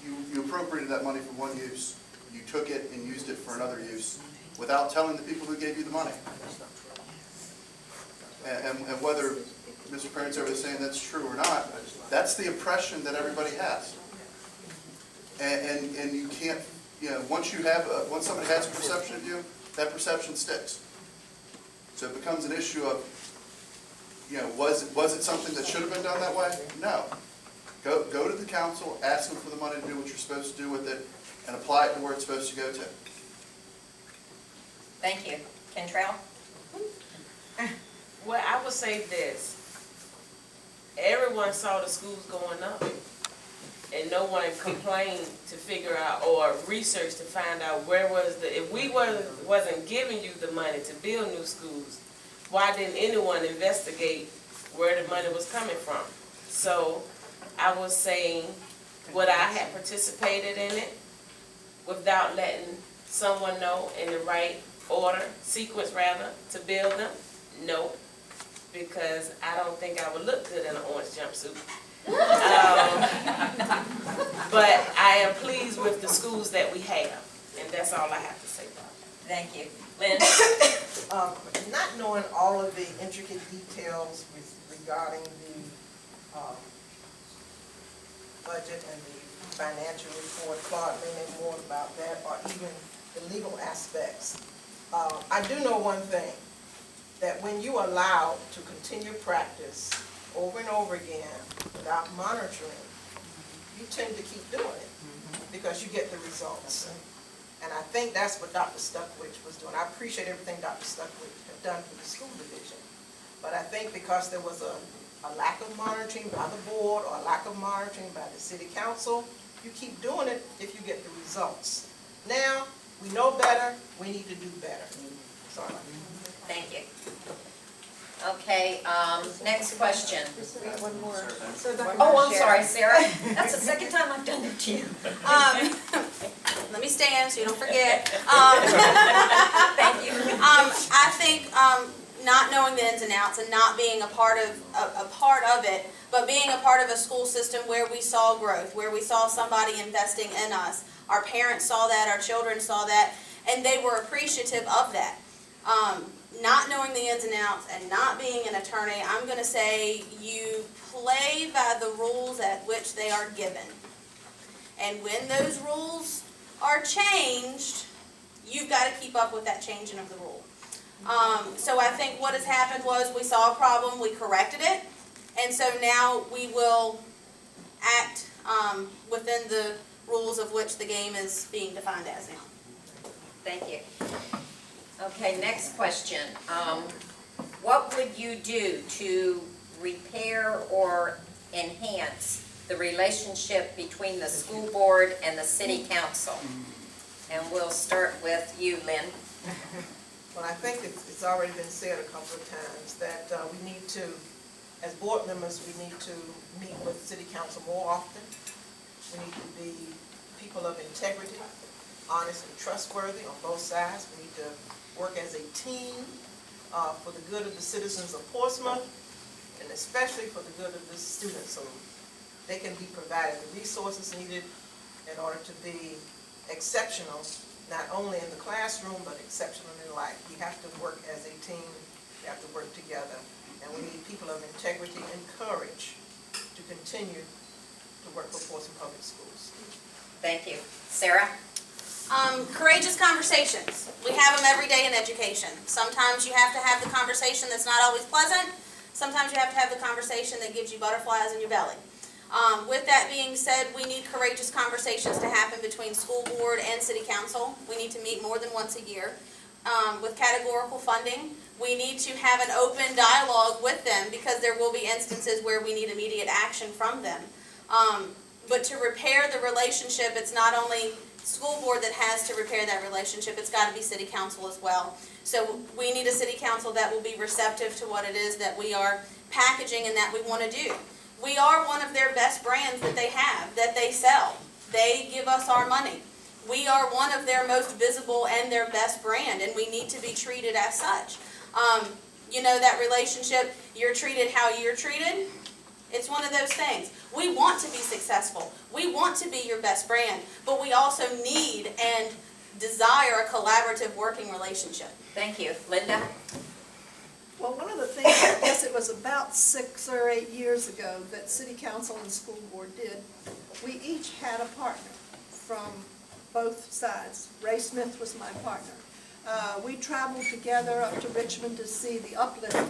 you appropriated that money for one use, you took it and used it for another use without telling the people who gave you the money. And whether Mr. Parent's over there saying that's true or not, that's the impression that everybody has. And you can't, you know, once somebody has a perception of you, that perception sticks. So it becomes an issue of, you know, was it something that should have been done that way? No. Go to the council, ask them for the money to do what you're supposed to do with it, and apply it to where it's supposed to go to. Thank you. Kentrell? Well, I would say this. Everyone saw the schools going up, and no one complained to figure out or research to find out where was if we wasn't giving you the money to build new schools, why didn't anyone investigate where the money was coming from? So I was saying, would I have participated in it without letting someone know in the right sequence rather, to build them? No, because I don't think I would look good in an orange jumpsuit. But I am pleased with the schools that we have, and that's all I have to say about it. Thank you. Lynn? Not knowing all of the intricate details regarding the budget and the financial report, Claude may know more about that, or even the legal aspects. I do know one thing, that when you allow to continue practice over and over again without monitoring, you tend to keep doing it because you get the results. And I think that's what Dr. Stuckwish was doing. I appreciate everything Dr. Stuckwish had done for the school division. But I think because there was a lack of monitoring by the board or a lack of monitoring by the city council, you keep doing it if you get the results. Now, we know better, we need to do better. Sorry. Thank you. Okay, next question. One more. Oh, I'm sorry, Sarah. That's the second time I've done that to you. Let me stand so you don't forget. Thank you. I think not knowing the ins and outs and not being a part of it, but being a part of a school system where we saw growth, where we saw somebody investing in us. Our parents saw that, our children saw that, and they were appreciative of that. Not knowing the ins and outs and not being an attorney, I'm going to say you play by the rules at which they are given. And when those rules are changed, you've got to keep up with that changing of the rule. So I think what has happened was we saw a problem, we corrected it, and so now we will act within the rules of which the game is being defined as now. Thank you. Okay, next question. What would you do to repair or enhance the relationship between the school board and the city council? And we'll start with you, Lynn. Well, I think it's already been said a couple of times that we need to, as board members, we need to meet with city council more often. We need to be people of integrity, honest and trustworthy on both sides. We need to work as a team for the good of the citizens of Portsmouth, and especially for the good of the students, so they can be provided the resources needed in order to be exceptional, not only in the classroom, but exceptional in life. We have to work as a team, we have to work together, and we need people of integrity and courage to continue to work for Portsmouth Public Schools. Thank you. Sarah? Courageous conversations. We have them every day in education. Sometimes you have to have the conversation that's not always pleasant. Sometimes you have to have the conversation that gives you butterflies in your belly. With that being said, we need courageous conversations to happen between school board and city council. We need to meet more than once a year. With categorical funding, we need to have an open dialogue with them because there will be instances where we need immediate action from them. But to repair the relationship, it's not only school board that has to repair that relationship, it's got to be city council as well. So we need a city council that will be receptive to what it is that we are packaging and that we want to do. We are one of their best brands that they have, that they sell. They give us our money. We are one of their most visible and their best brand, and we need to be treated as such. You know, that relationship, you're treated how you're treated, it's one of those things. We want to be successful. We want to be your best brand, but we also need and desire a collaborative working relationship. Thank you. Linda? Well, one of the things, I guess it was about 6 or 8 years ago that city council and school board did, we each had a partner from both sides. Ray Smith was my partner. We traveled together up to Richmond to see the Uplift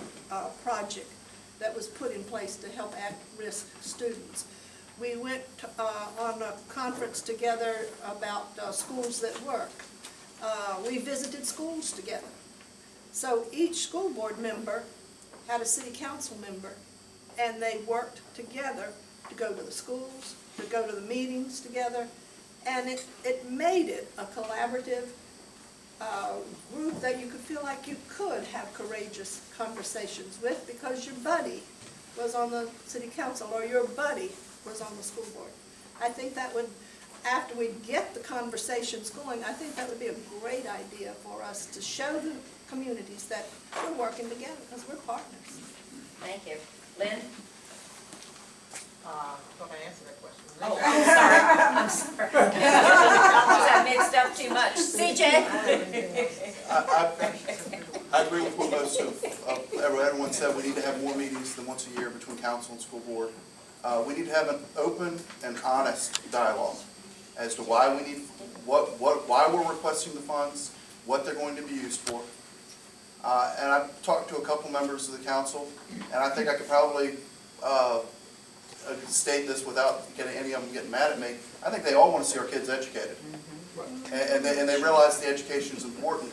project that was put in place to help at-risk students. We went on a conference together about schools that work. We visited schools together. So each school board member had a city council member, and they worked together to go to the schools, to go to the meetings together, and it made it a collaborative group that you could feel like you could have courageous conversations with because your buddy was on the city council or your buddy was on the school board. I think that would, after we get the conversations going, I think that would be a great idea for us to show the communities that we're working together because we're partners. Thank you. Lynn? Don't I answer that question? Oh, I'm sorry. I mixed up too much. CJ? I agree with what most of everyone said. We need to have more meetings than once a year between council and school board. We need to have an open and honest dialogue as to why we need, why we're requesting the funds, what they're going to be used for. And I've talked to a couple members of the council, and I think I could probably state this without getting any of them getting mad at me. I think they all want to see our kids educated. And they realize the education is important,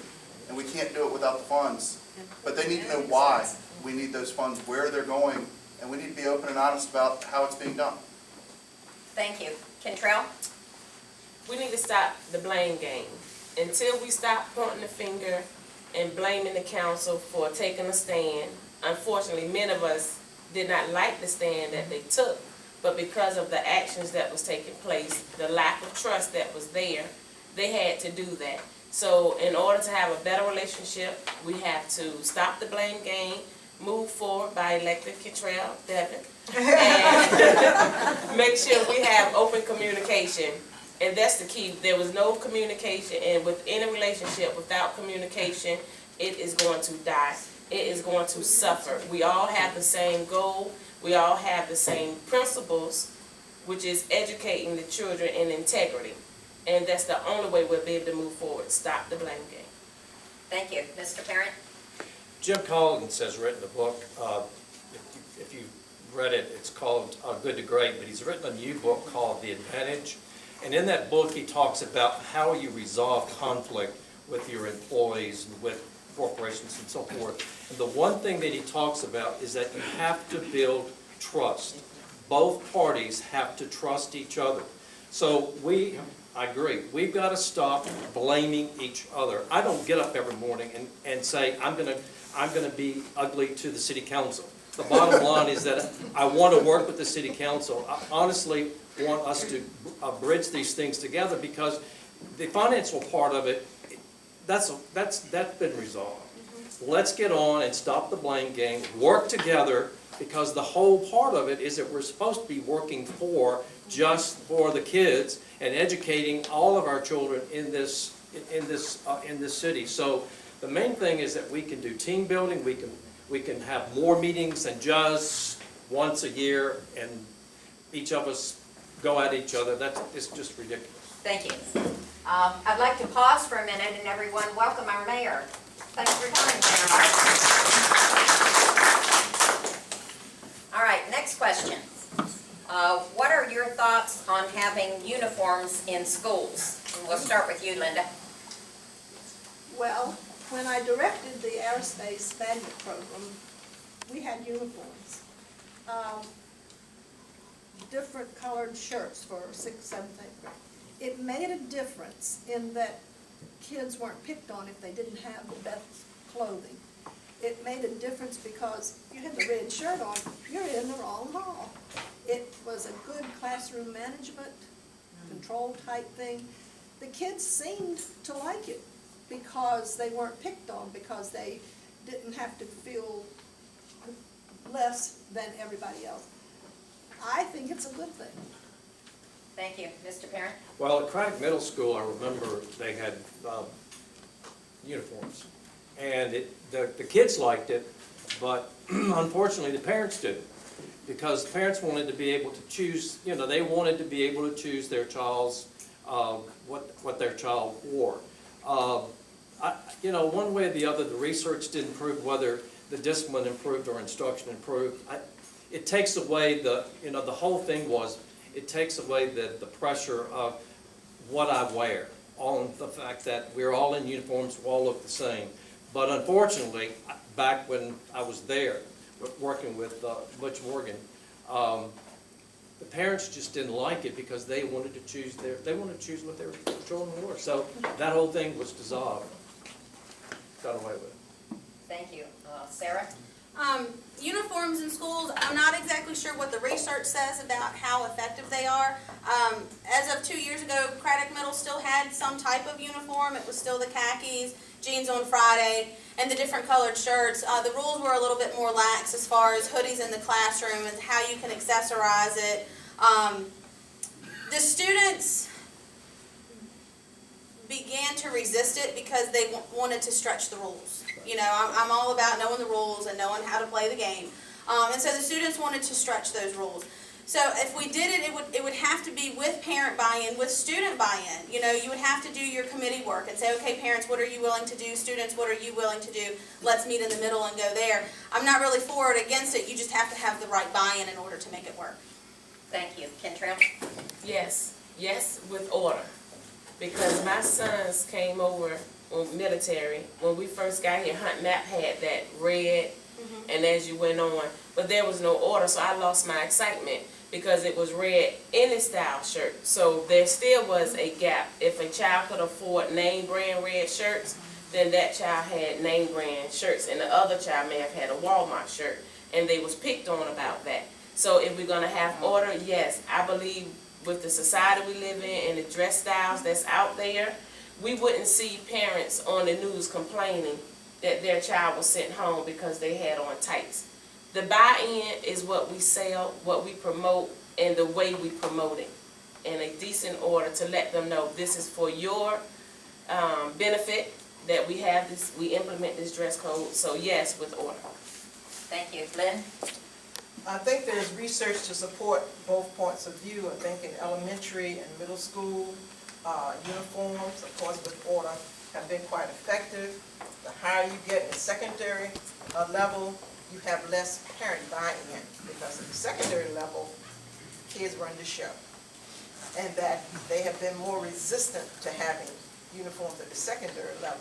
and we can't do it without the funds. But they need to know why we need those funds, where they're going, and we need to be open and honest about how it's being done. Thank you. Kentrell? We need to stop the blame game. Until we stop pointing the finger and blaming the council for taking a stand. Unfortunately, many of us did not like the stand that they took, but because of the actions that was taking place, the lack of trust that was there, they had to do that. So in order to have a better relationship, we have to stop the blame game, move forward by electing Geduldig-Yatrofsky, and make sure we have open communication. And that's the key. There was no communication, and with any relationship without communication, it is going to die. It is going to suffer. We all have the same goal. We all have the same principles, which is educating the children in integrity. And that's the only way we'll be able to move forward, stop the blame game. Thank you. Mr. Parent? Jim Collins has written a book, if you read it, it's called Good to Great, but he's written a new book called The Advantage. And in that book, he talks about how you resolve conflict with your employees and with corporations and so forth. And the one thing that he talks about is that you have to build trust. Both parties have to trust each other. So I agree, we've got to stop blaming each other. I don't get up every morning and say, I'm gonna be ugly to the city council. The bottom line is that I want to work with the city council. I honestly want us to bridge these things together, because the financial part of it, that's been resolved. Let's get on and stop the blame game, work together, because the whole part of it is that we're supposed to be working just for the kids and educating all of our children in this city. So the main thing is that we can do team building, we can have more meetings than just once a year, and each of us go at each other. It's just ridiculous. Thank you. I'd like to pause for a minute and everyone welcome our mayor. Thanks for coming, Mayor. All right, next question. What are your thoughts on having uniforms in schools? And we'll start with you, Linda. Well, when I directed the aerospace magnet program, we had uniforms. Different colored shirts for 6th, 7th, 8th grade. It made a difference in that kids weren't picked on if they didn't have the best clothing. It made a difference because if you had the red shirt on, you're in the wrong hall. It was a good classroom management, control type thing. The kids seemed to like it because they weren't picked on, because they didn't have to feel less than everybody else. I think it's a good thing. Thank you. Mr. Parent? Well, at Craddock Middle School, I remember they had uniforms. And the kids liked it, but unfortunately the parents didn't. Because the parents wanted to be able to choose, they wanted to be able to choose their child's, what their child wore. One way or the other, the research didn't prove whether the discipline improved or instruction improved. It takes away the whole thing was, it takes away the pressure of what I wear, on the fact that we're all in uniforms, we all look the same. But unfortunately, back when I was there, working with Butch Morgan, the parents just didn't like it because they wanted to choose what their children wore. So that whole thing was dissolved, got away with it. Thank you. Sarah? Uniforms in schools, I'm not exactly sure what the research says about how effective they are. As of 2 years ago, Craddock Middle still had some type of uniform. It was still the khakis, jeans on Friday, and the different colored shirts. The rules were a little bit more lax as far as hoodies in the classroom and how you can accessorize it. The students began to resist it because they wanted to stretch the rules. I'm all about knowing the rules and knowing how to play the game. And so the students wanted to stretch those rules. So if we did it, it would have to be with parent buy-in, with student buy-in. You would have to do your committee work and say, okay, parents, what are you willing to do? Students, what are you willing to do? Let's meet in the middle and go there. I'm not really for or against it. You just have to have the right buy-in in order to make it work. Thank you. Kentrell? Yes, with order. Because my sons came over on military. When we first got here, Hunt Map had that red, and as you went on, but there was no order, so I lost my excitement because it was red any style shirt. So there still was a gap. If a child could afford name brand red shirts, then that child had name brand shirts, and the other child may have had a Walmart shirt, and they was picked on about that. So if we're gonna have order, yes, I believe with the society we live in and the dress styles that's out there, we wouldn't see parents on the news complaining that their child was sent home because they had on tights. The buy-in is what we sell, what we promote, and the way we promote it in a decent order to let them know this is for your benefit, that we have this, we implement this dress code. So yes, with order. Thank you. Lynn? I think there's research to support both points of view. I think in elementary and middle school, uniforms, of course, with order, have been quite effective. The higher you get in the secondary level, you have less parent buy-in, because at the secondary level, kids run the show. And that they have been more resistant to having uniforms at the secondary level.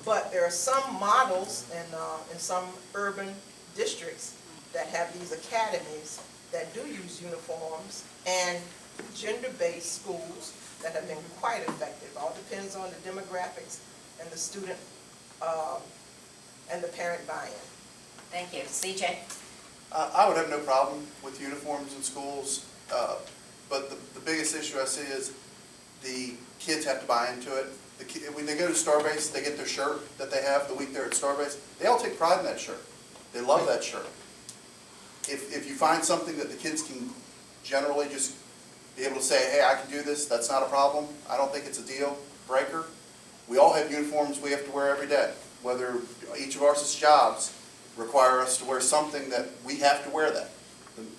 But there are some models in some urban districts that have these academies that do use uniforms, and gender-based schools that have been quite effective. All depends on the demographics and the student and the parent buy-in. Thank you. CJ? I would have no problem with uniforms in schools, but the biggest issue I see is the kids have to buy into it. When they go to Starbase, they get their shirt that they have the week they're at Starbase. They all take pride in that shirt. They love that shirt. If you find something that the kids can generally just be able to say, hey, I can do this, that's not a problem, I don't think it's a deal breaker. We all have uniforms we have to wear every day, whether each of our jobs require us to wear something that we have to wear that.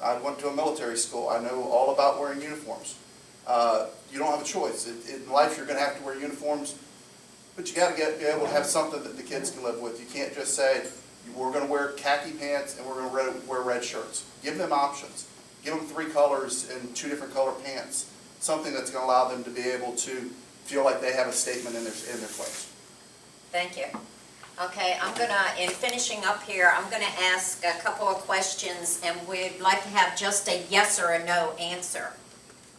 I went to a military school. I know all about wearing uniforms. You don't have a choice. In life, you're going to have to wear uniforms, but you got to be able to have something that the kids can live with. You can't just say, we're going to wear khaki pants and we're going to wear red shirts. Give them options. Give them 3 colors and 2 different color pants. Something that's going to allow them to be able to feel like they have a statement in their place. Thank you. Okay, I'm gonna, in finishing up here, I'm gonna ask a couple of questions, and we'd like to have just a yes or a no answer.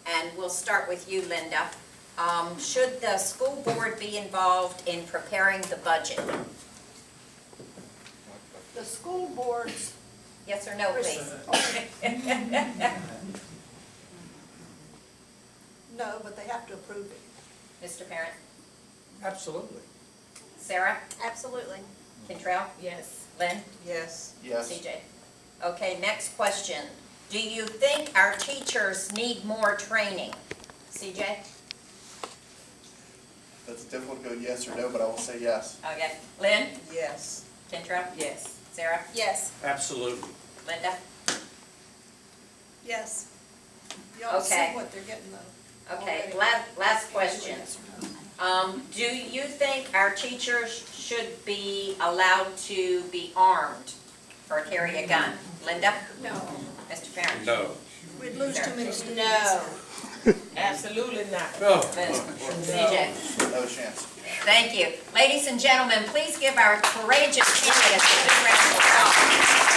And we'll start with you, Linda. Should the school board be involved in preparing the budget? The school boards, Yes or no, please? no, but they have to approve it. Mr. Parent? Absolutely. Sarah? Absolutely. Kentrell? Yes. Lynn? Yes. Yes. CJ? Okay, next question. Do you think our teachers need more training? CJ? That's difficult to go yes or no, but I will say yes. Okay. Lynn? Yes. Kentrell? Yes. Sarah? Yes. Absolutely. Linda? Yes. You ought to see Okay. what they're getting though. Okay, already. last question. Do you think our teachers should be allowed to be armed or carry a gun? Linda? No, Mr. Parent? No. we'd lose too many students. No. Absolutely not. No. CJ? No chance. Thank you. Ladies and gentlemen, please give our courageous candidates a big round of applause.